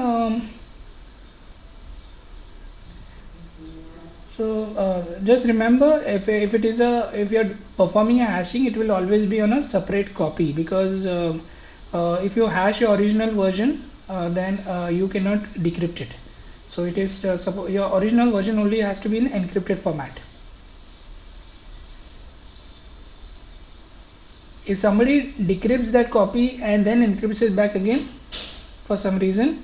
just remember, if it is if you're performing a hashing, it will always be on a separate copy, because if you hash your original version, then you cannot decrypt it. So it is your original version only has to be in encrypted format. If somebody decrypts that copy and then encrypts it back again for some reason,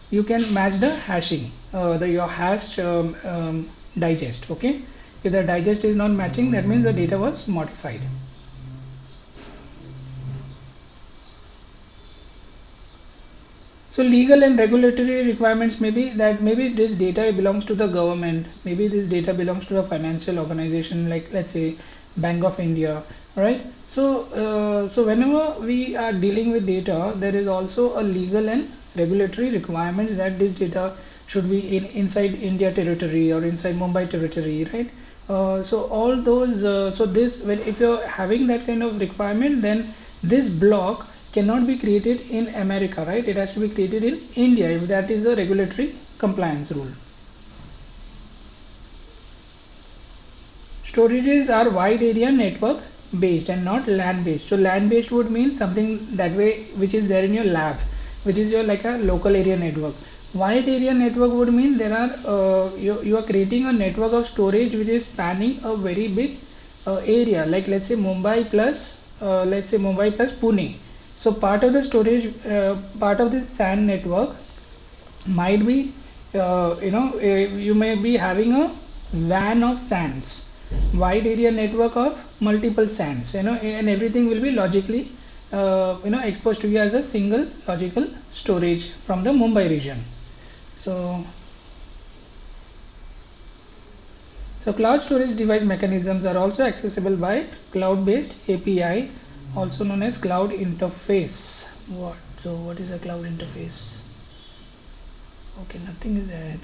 you can match the hashing, your hashed digest. Okay, if the digest is not matching, that means the data was modified. So legal and regulatory requirements may be that maybe this data belongs to the government, maybe this data belongs to a financial organization, like let's say Bank of India, right? So whenever we are dealing with data, there is also a legal and regulatory requirements that this data should be inside India territory or inside Mumbai territory, right? So all those, so this, when if you're having that kind of requirement, then this block cannot be created in America, right? It has to be created in India, if that is a regulatory compliance rule. Storages are wide area network based and not land based. So land based would mean something that way which is there in your lab, which is your like a local area network. Wide area network would mean there are you are creating a network of storage which is spanning a very big area, like let's say Mumbai plus Pune. So part of the storage, part of this SAN network might be, you may be having a WAN of SANs, wide area network of multiple SANs, and everything will be logically, exposed to you as a single logical storage from the Mumbai region. So cloud storage device mechanisms are also accessible by cloud-based API, also known as cloud interface. What is a cloud interface? Okay, nothing is added.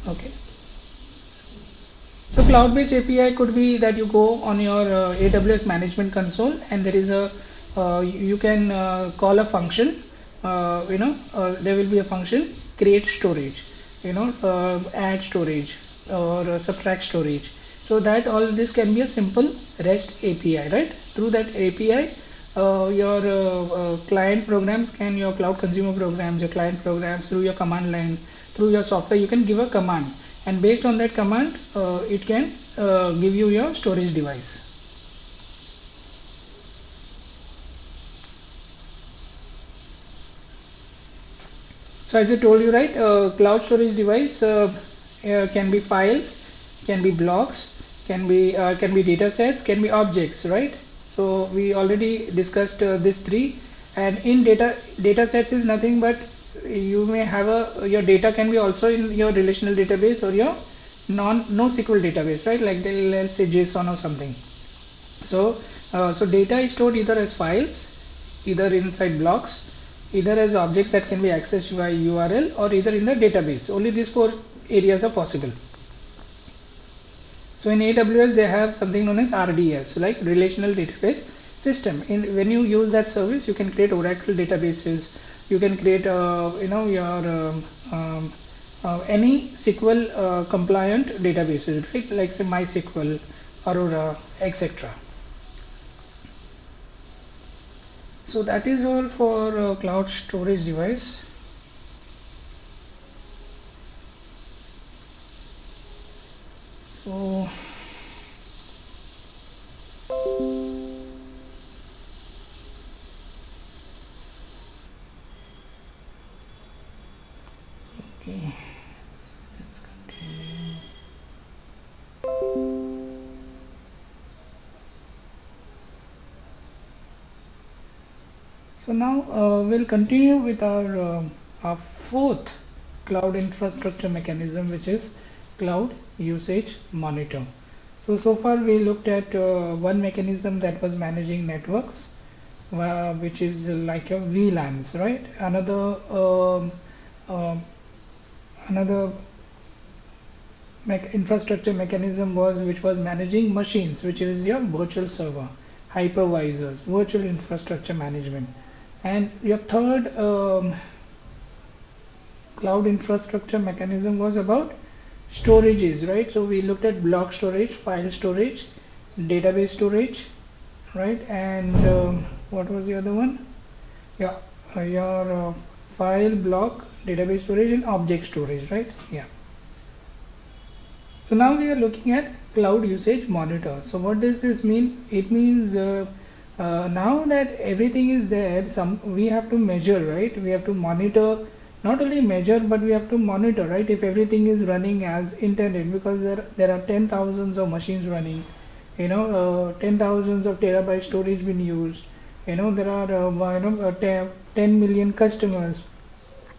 Okay, so cloud-based API could be that you go on your AWS management console, and there is a you can call a function. There will be a function create storage, add storage or subtract storage. So that all this can be a simple REST API, right? Through that API, your client programs your cloud consumer programs, your client programs, through your command line, through your software, you can give a command, and based on that command, it can give you your storage device. So as I told you, right, cloud storage device can be files, can be blocks, can be data sets, can be objects, right? So we already discussed these three, and in data sets is nothing but you may have your data can be also in your relational database or your NoSQL database, right? Like let's say JSON or something. So data is stored either as files, either inside blocks, either as objects that can be accessed by URL, or either in the database. Only these four areas are possible. So in AWS they have something known as RDS, like relational database system. When you use that service, you can create Oracle databases, you can create your any SQL compliant databases, right? Like say MySQL, Aurora, etc. So that is all for cloud storage device. So okay, let's continue. So now we'll continue with our fourth cloud infrastructure mechanism, which is cloud usage monitor. So far we looked at one mechanism that was managing networks, which is like your VLANs, right? Um, another infrastructure mechanism which was managing machines, which is your virtual server, hypervisors, virtual infrastructure management. And your third cloud infrastructure mechanism was about storages, right? So we looked at block storage, file storage, database storage, right? And what was the other one? Yeah, your file, block, database storage, and object storage, right? Yeah. So now we are looking at cloud usage monitor. So what does this mean? It means now that everything is there, we have to measure, right? We have to monitor, not only measure, but we have to monitor, right? If everything is running as intended, because there are 10,000s of machines running, 10,000s of terabyte storage being used. There are 10 million customers.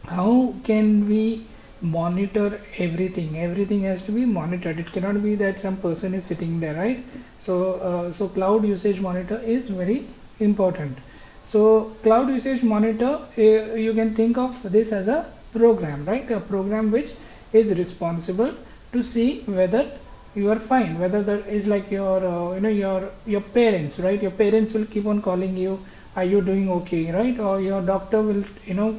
How can we monitor everything? Everything has to be monitored. It cannot be that some person is sitting there, right? So cloud usage monitor is very important. So cloud usage monitor, you can think of this as a program, right? A program which is responsible to see whether you are fine, whether that is like your your parents, right? Your parents will keep on calling you, are you doing okay, right? Or your doctor will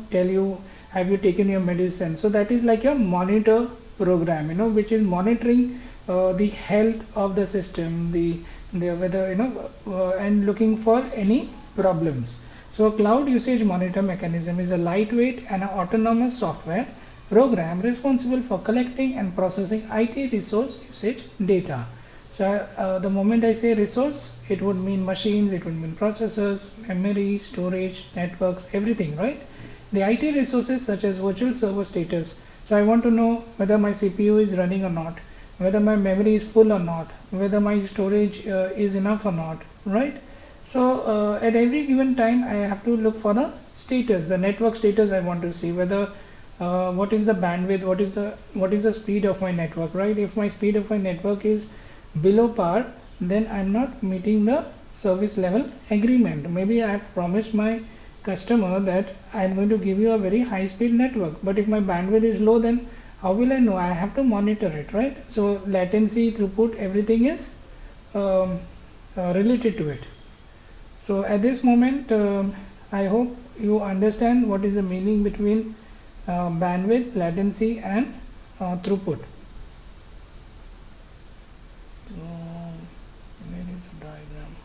tell you, have you taken your medicine? So that is like your monitor program, which is monitoring the health of the system, the whether and looking for any problems. So cloud usage monitor mechanism is a lightweight and autonomous software program responsible for collecting and processing IT resource usage data. So the moment I say resource, it would mean machines, it would mean processors, memory, storage, networks, everything, right? The IT resources such as virtual server status. So I want to know whether my CPU is running or not, whether my memory is full or not, whether my storage is enough or not, right? So at every given time I have to look for the status, the network status. I want to see whether what is the bandwidth, what is the speed of my network, right? If my speed of my network is below par, then I'm not meeting the service level agreement. Maybe I have promised my customer that I'm going to give you a very high speed network, but if my bandwidth is low, then how will I know? I have to monitor it, right? So latency, throughput, everything is related to it. So at this moment, I hope you understand what is the meaning between bandwidth, latency, and throughput. So where is the diagram?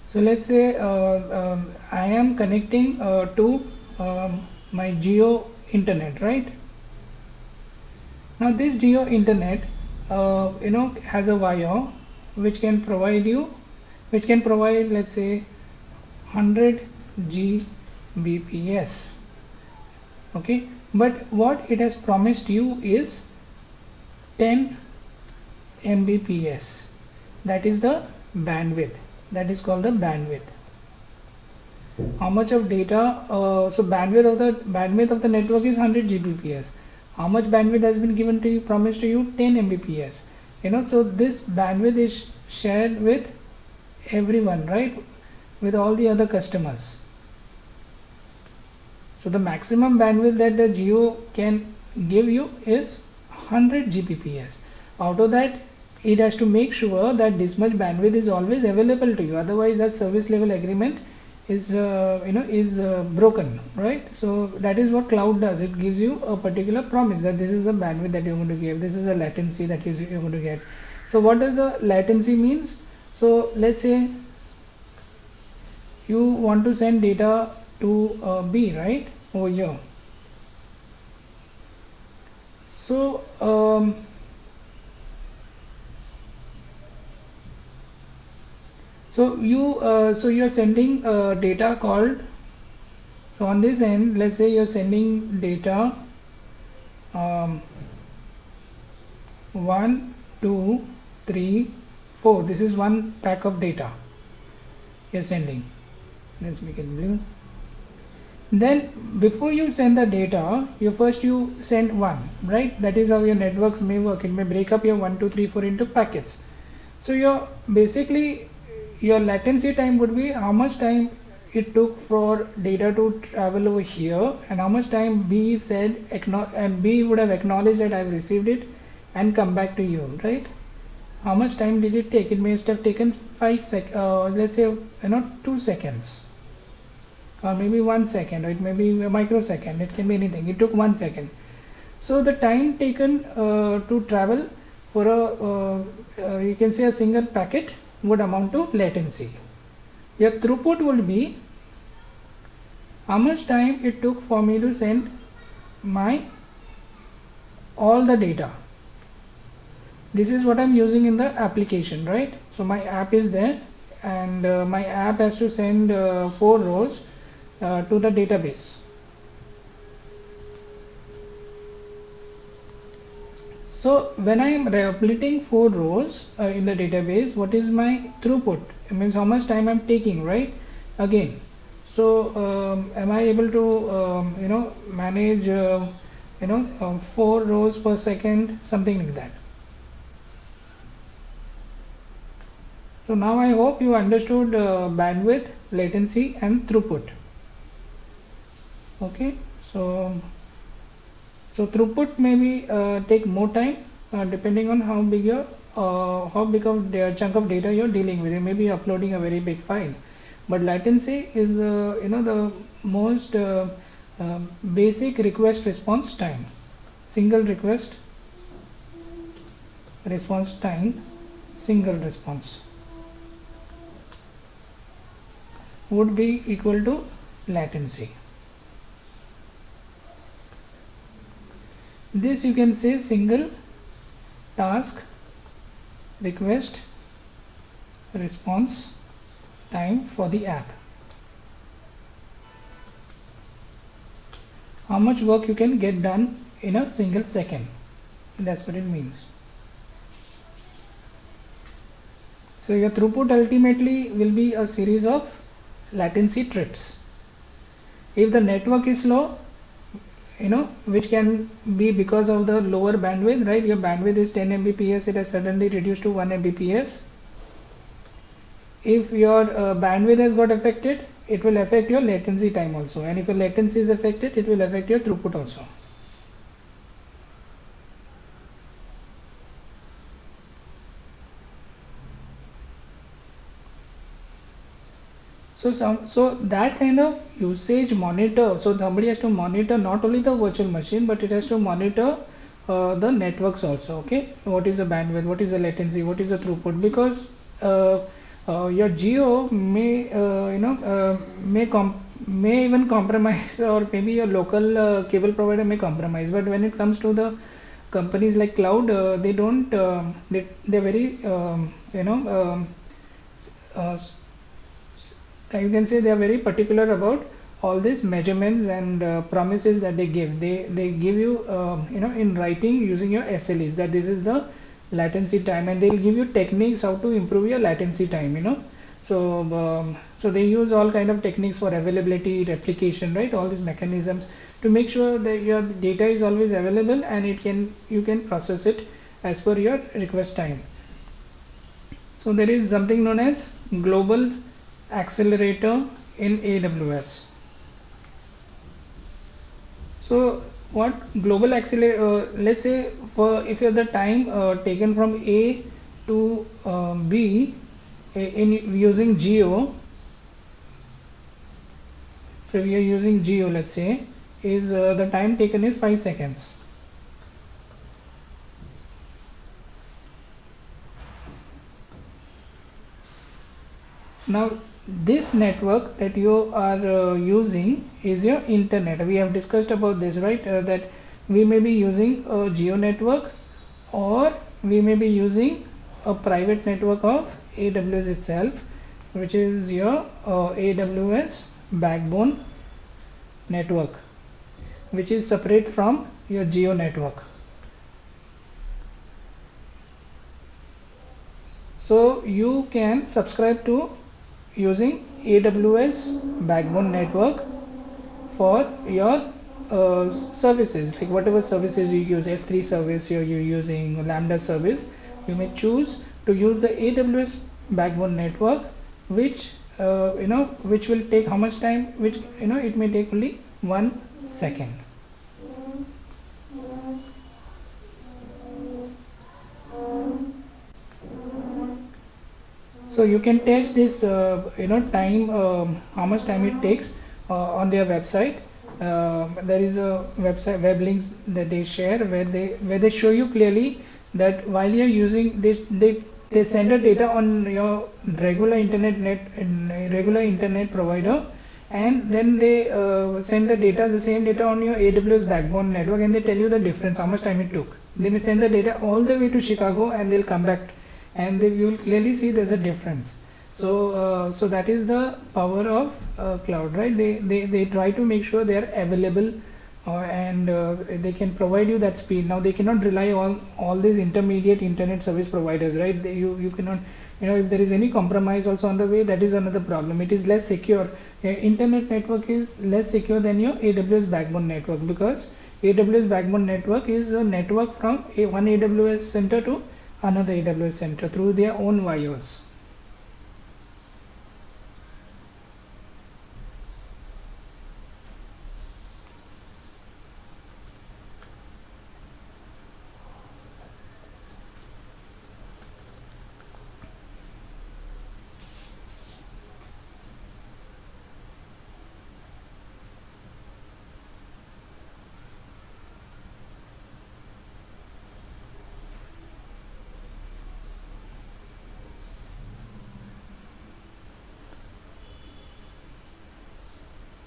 So let's say I am connecting to my Jio internet, right? Now this Jio internet has a wire which can provide let's say 100 Gbps, okay, but what it has promised you is 10 Mbps. That is the bandwidth. That is called the bandwidth. How much of data? So bandwidth of the network is 100 Gbps. How much bandwidth has been given to you? Promised to you 10 Mbps. So this bandwidth is shared with everyone, right? With all the other customers. So the maximum bandwidth that the Jio can give you is 100 Gbps. Out of that, it has to make sure that this much bandwidth is always available to you. Otherwise, that service level agreement is broken, right? So that is what cloud does. It gives you a particular promise that this is the bandwidth that you're going to give. This is a latency that you're going to get. So what does a latency means? So let's say you want to send data to B, right, over here. So so you're sending data called, so on this end, let's say you're sending data 1 2 3 4. This is one pack of data you're sending. Let's make it blue. Then before you send the data, you send one, right? That is how your networks may work. It may break up your 1 2 3 4 into packets. So your basically your latency time would be how much time it took for data to travel over here, and how much time B said and B would have acknowledged that I've received it and come back to you, right? How much time did it take? It may have taken 5 let's say 2 seconds, or maybe 1 second, or it may be a microsecond. It can be anything. It took 1 second. So the time taken to travel for you can say a single packet would amount to latency. Your throughput would be how much time it took for me to send all the data. This is what I'm using in the application, right? So my app is there, and my app has to send 4 rows to the database. So when I am replicating 4 rows in the database, what is my throughput? It means how much time I'm taking, right? Again, so am I able to manage 4 rows per second, something like that. So now I hope you understood bandwidth, latency and throughput. Okay, so throughput may take more time depending on how big of the chunk of data you're dealing with. You may be uploading a very big file, but latency is the most basic request response time. Single request response time, single response would be equal to latency. This you can say single task request response time for the app. How much work you can get done in a single second. That's what it means. So your throughput ultimately will be a series of latency trips. If the network is slow, which can be because of the lower bandwidth, right? Your bandwidth is 10 Mbps, it has suddenly reduced to 1 Mbps. If your bandwidth has got affected, it will affect your latency time also, and if your latency is affected, it will affect your throughput also. So that kind of usage monitor, so somebody has to monitor not only the virtual machine, but it has to monitor the networks also. Okay, what is the bandwidth, what is the latency, what is the throughput, because your geo may may even compromise, or maybe your local cable provider may compromise. But when it comes to the companies like cloud, they don't they're very you can say they are very particular about all these measurements and promises that they give. They give you in writing using your SLEs that this is the latency time, and they'll give you techniques how to improve your latency time. So they use all kind of techniques for availability, replication, right? All these mechanisms to make sure that your data is always available, and you can process it as per your request time. So there is something known as global accelerator in AWS. So what global accelerator, let's say if you have the time taken from A to B in using geo, so we are using geo, let's say, is the time taken is 5 seconds. Now this network that you are using is your internet. We have discussed about this, right? That we may be using a geo network, or we may be using a private network of AWS itself, which is your AWS backbone network, which is separate from your geo network. So you can subscribe to using AWS Backbone Network for your services, like whatever services you use, S3 service you're using, Lambda service, you may choose to use the AWS Backbone Network, which which will take how much time, which it may take only 1 second. So you can test this time, how much time it takes on their website. There is a website web links that they share where they show you clearly that while you're using this, they send the data on your regular internet provider, and then they send the same data on your AWS Backbone Network, and they tell you the difference, how much time it took. They may send the data all the way to Chicago, and they'll come back, and you will clearly see there's a difference. So so that is the power of cloud, right? They try to make sure they are available, and they can provide you that speed. Now they cannot rely on all these intermediate internet service providers, right? You cannot, if there is any compromise also on the way, that is another problem. It is less secure. Internet network is less secure than your AWS Backbone Network, because AWS Backbone Network is a network from one AWS center to another AWS center through their own wires.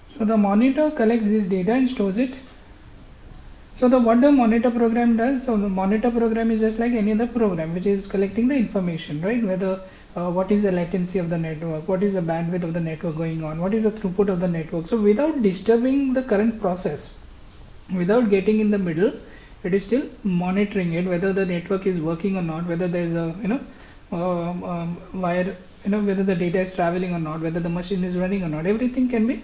So the monitor collects this data and stores it. So what the monitor program does, so the monitor program is just like any other program which is collecting the information, right? Whether what is the latency of the network, what is the bandwidth of the network going on, what is the throughput of the network. So without disturbing the current process, without getting in the middle, it is still monitoring it, whether the network is working or not, whether there is a wire, whether the data is traveling or not, whether the machine is running or not. Everything can be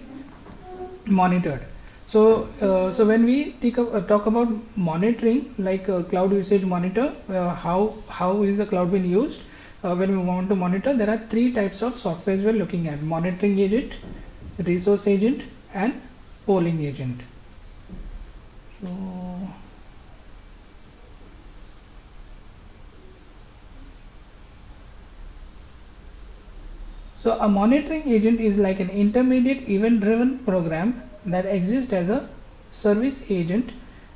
monitored. So so when we talk about monitoring, like cloud usage monitor, how is the cloud being used? When we want to monitor, there are three types of softwares we're looking at: monitoring agent, resource agent, and polling agent. So a monitoring agent is like an intermediate event-driven program that exists as a service agent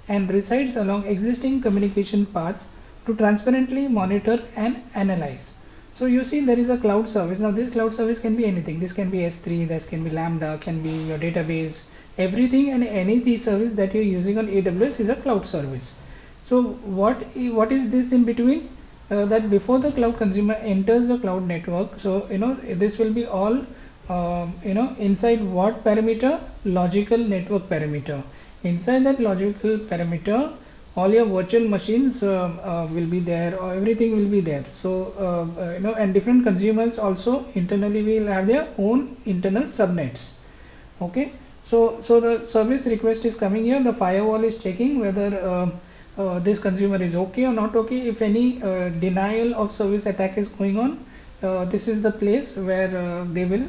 and resides along existing communication paths to transparently monitor and analyze. So you see there is a cloud service. Now this cloud service can be anything. This can be S3, this can be Lambda, can be your database. Everything and any service that you're using on AWS is a cloud service. So what is this in between? That before the cloud consumer enters the cloud network, so this will be all inside what parameter? Logical network parameter. Inside that logical parameter, all your virtual machines will be there, or everything will be there. So and different consumers also internally will have their own internal subnets. Okay, so the service request is coming here. The firewall is checking whether this consumer is okay or not okay. If any denial of service attack is going on, this is the place where they will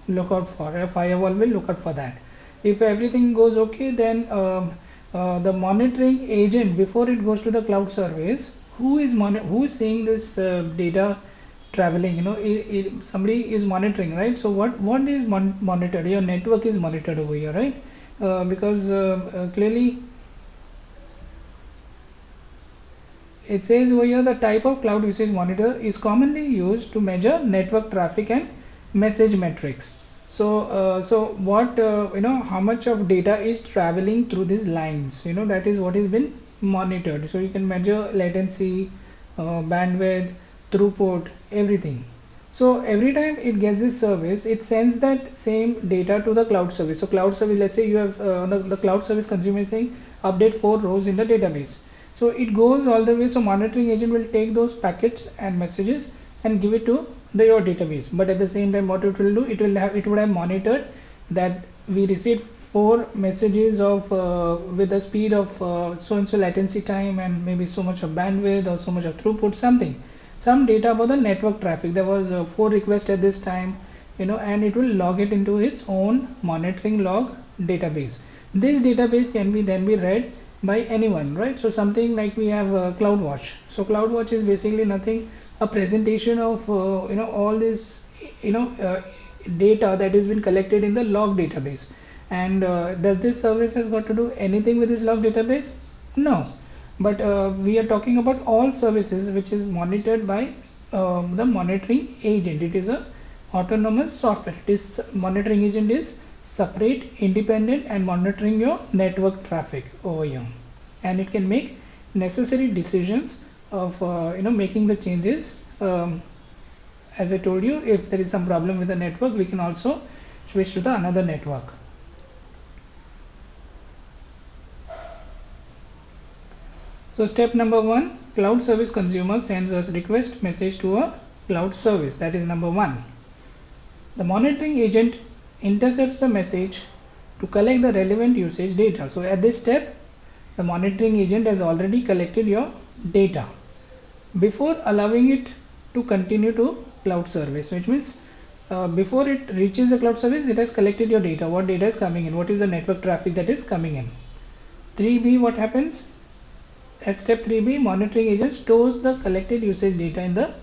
look out for, a firewall will look out for that. If everything goes okay, then the monitoring agent, before it goes to the cloud service, who is seeing this data traveling? Somebody is monitoring, right? So what is monitored? Your network is monitored over here, right? Because clearly it says over here, the type of cloud usage monitor is commonly used to measure network traffic and message metrics. So so what how much of data is traveling through these lines, that is what is been monitored. So you can measure latency, bandwidth, throughput, everything. So every time it gets this service, it sends that same data to the cloud service. So cloud service, let's say you have the cloud service consumer is saying update 4 rows in the database. So it goes all the way. So monitoring agent will take those packets and messages and give it to your database. But at the same time, what it will do, it would have monitored that we received 4 messages of with a speed of so and so latency time, and maybe so much of bandwidth or so much of throughput, some data about the network traffic. There was 4 requests at this time, and it will log it into its own monitoring log database. This database can be then be read by anyone, right? So something like we have CloudWatch. So CloudWatch is basically nothing, a presentation of all this data that has been collected in the log database. And does this service has got to do anything with this log database? No. But we are talking about all services which is monitored by the monitoring agent. It is a autonomous software. This monitoring agent is separate, independent, and monitoring your network traffic over here, and it can make necessary decisions of making the changes. As I told you, if there is some problem with the network, we can also switch to the another network. So step number 1, cloud service consumer sends a request message to a cloud service. That is number 1. The monitoring agent intercepts the message to collect the relevant usage data. So at this step, the monitoring agent has already collected your data before allowing it to continue to cloud service, which means before it reaches the cloud service, it has collected your data. What data is coming in? What is the network traffic that is coming in? 3B, what happens? At step 3B, monitoring agent stores the collected usage data in the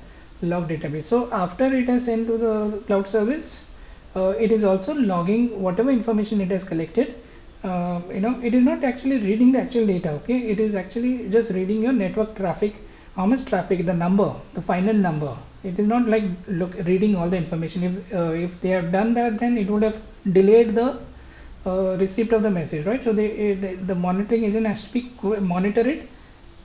log database. So after it has sent to the cloud service, it is also logging whatever information it has collected. It is not actually reading the actual data, okay? It is actually just reading your network traffic, how much traffic, the number, the final number. It is not like reading all the information. If they have done that, then it would have delayed the receipt of the message, right? So the monitoring agent has to monitor it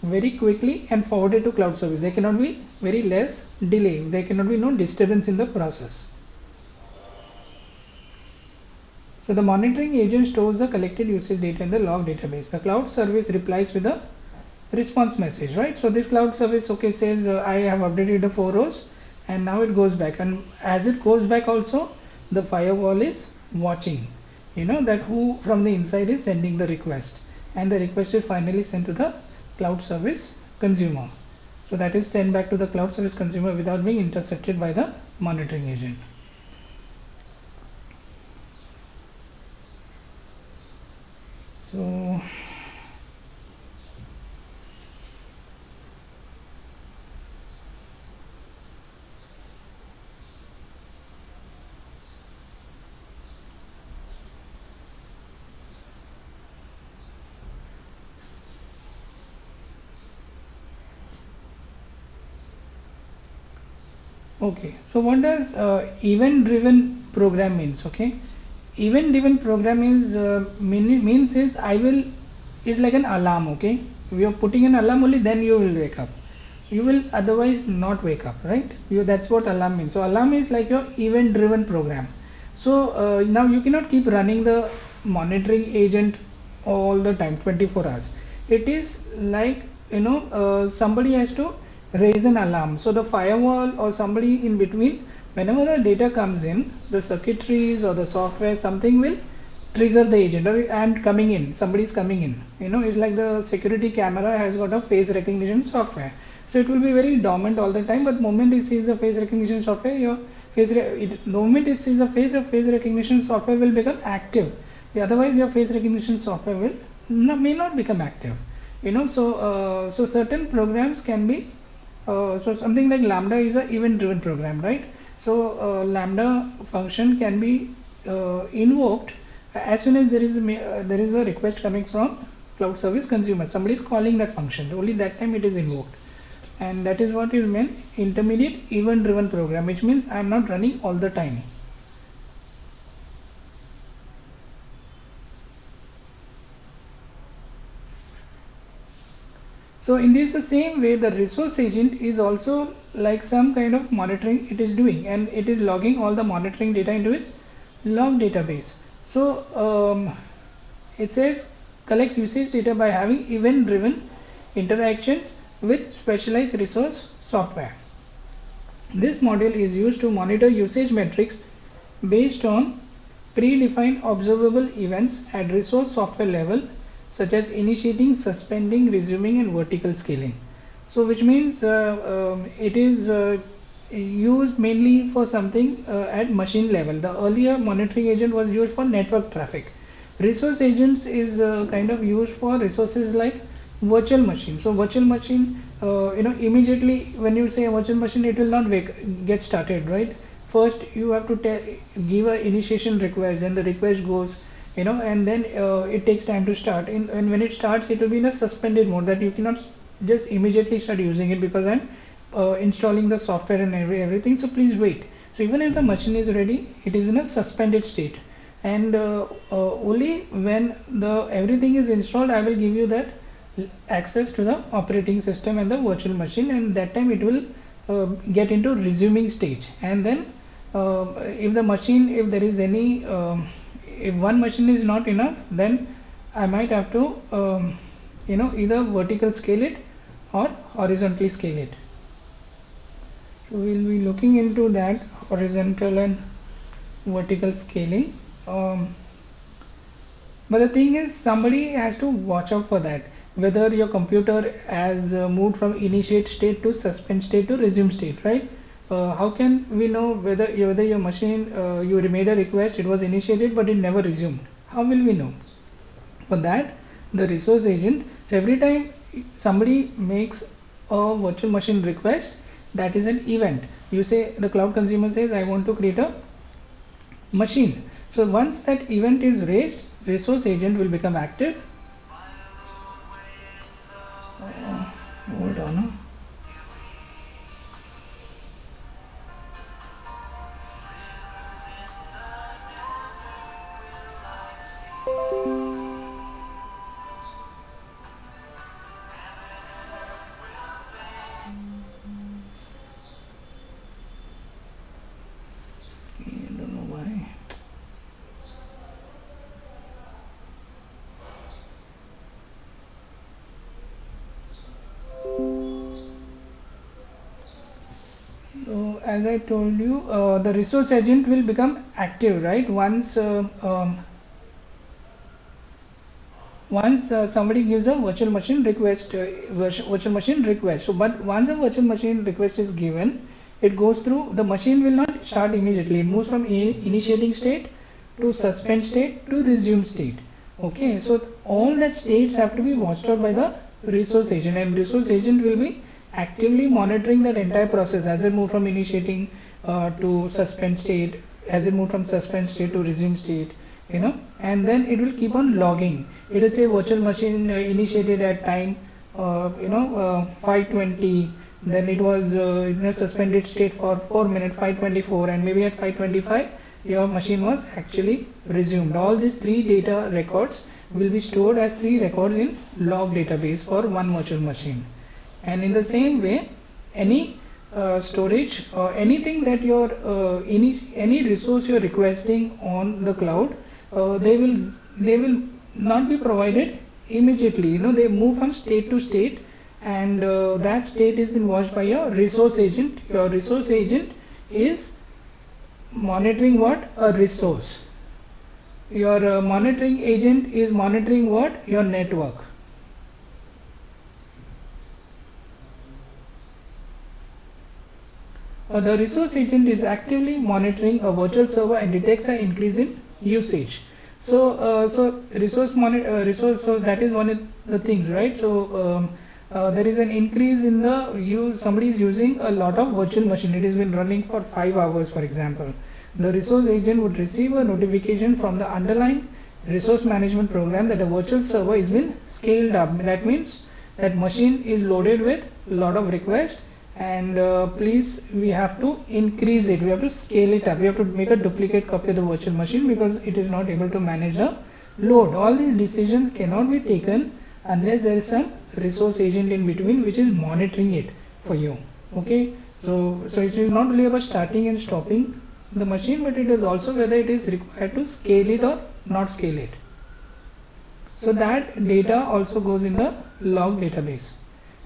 very quickly and forward it to cloud service. There cannot be very less delay. There cannot be no disturbance in the process. So the monitoring agent stores the collected usage data in the log database. The cloud service replies with a response message, right? So this cloud service, okay, says I have updated the 4 rows, and now it goes back, and as it goes back also, the firewall is watching, that who from the inside is sending the request, and the request is finally sent to the cloud service consumer. So that is sent back to the cloud service consumer without being intercepted by the monitoring agent. So okay, so what does event driven program means? Okay, event driven program is means is is like an alarm. Okay, we are putting an alarm, only then you will wake up. You will otherwise not wake up, right? That's what alarm means. So alarm is like your event driven program. So now you cannot keep running the monitoring agent all the time, 24 hours. It is like somebody has to raise an alarm. So the firewall or somebody in between, whenever the data comes in, the circuitries or the software, something will trigger the agent, and coming in, somebody is coming in. It's like the security camera has got a face recognition software. So it will be very dormant all the time, but moment it sees the face recognition software, the moment it sees the face, your face recognition software will become active. Otherwise your face recognition software may not become active. So certain programs can be so something like Lambda is an event driven program, right? So Lambda function can be invoked as soon as there is a request coming from cloud service consumer. Somebody is calling that function, only that time it is invoked, and that is what is meant intermediate event driven program, which means I am not running all the time. So in this the same way, the resource agent is also like some kind of monitoring it is doing, and it is logging all the monitoring data into its log database. So it says collects usage data by having event driven interactions with specialized resource software. This module is used to monitor usage metrics based on predefined observable events at resource software level, such as initiating, suspending, resuming, and vertical scaling. So which means it is used mainly for something at machine level. The earlier monitoring agent was used for network traffic. Resource agents is kind of used for resources like virtual machine. So virtual machine, immediately when you say a virtual machine, it will not get started, right? First you have to give a initiation request, then the request goes, and then it takes time to start. And when it starts, it will be in a suspended mode, that you cannot just immediately start using it, because I'm installing the software and everything. So please wait. So even if the machine is ready, it is in a suspended state, and only when the everything is installed, I will give you that access to the operating system and the virtual machine, and that time it will get into resuming stage. And then if there is any if one machine is not enough, then I might have to either vertical scale it or horizontally scale it. So we'll be looking into that horizontal and vertical scaling. But the thing is, somebody has to watch out for that, whether your computer has moved from initiate state to suspend state to resume state, right? How can we know whether your machine, you made a request, it was initiated but it never resumed? How will we know? For that, the resource agent, so every time somebody makes a virtual machine request, that is an event. You say, the cloud consumer says, I want to create a machine. So once that event is raised, resource agent will become active. Hold on. So as I told you, the resource agent will become active, right? Once somebody gives a virtual machine request, So but once a virtual machine request is given, it goes through, the machine will not start immediately. It moves from initiating state to suspend state to resume state. Okay, so all that states have to be watched out by the resource agent, and resource agent will be actively monitoring that entire process as it move from initiating to suspend state, as it move from suspend state to resume state, and then it will keep on logging. It will say virtual machine initiated at time 5:20, then it was in a suspended state for 4 minutes, 5:24, and maybe at 5:25 your machine was actually resumed. All these three data records will be stored as 3 records in log database for one virtual machine. And in the same way, any storage or anything that your any resource you're requesting on the cloud, they will not be provided immediately. They move from state to state, and that state has been watched by your resource agent. Your resource agent is monitoring what? A resource. Your monitoring agent is monitoring what? Your network. The resource agent is actively monitoring a virtual server and detects an increase in usage. So resource. So that is one of the things, right? So there is an increase in the use. Somebody is using a lot of virtual machine. It has been running for 5 hours, for example. The resource agent would receive a notification from the underlying resource management program that the virtual server has been scaled up. That means that machine is loaded with a lot of requests, and please, we have to increase it, we have to scale it up, we have to make a duplicate copy of the virtual machine because it is not able to manage the load. All these decisions cannot be taken unless there is some resource agent in between which is monitoring it for you. Okay, so it is not only about starting and stopping the machine, but it is also whether it is required to scale it or not scale it. So that data also goes in the log database.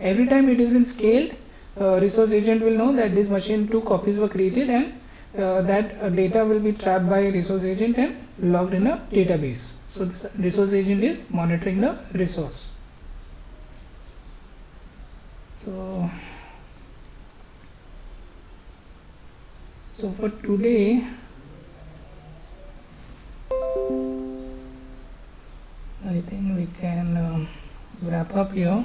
Every time it has been scaled, resource agent will know that this machine 2 copies were created, and that data will be trapped by resource agent and logged in a database. So this resource agent is monitoring the resource. So for today I think we can wrap up here.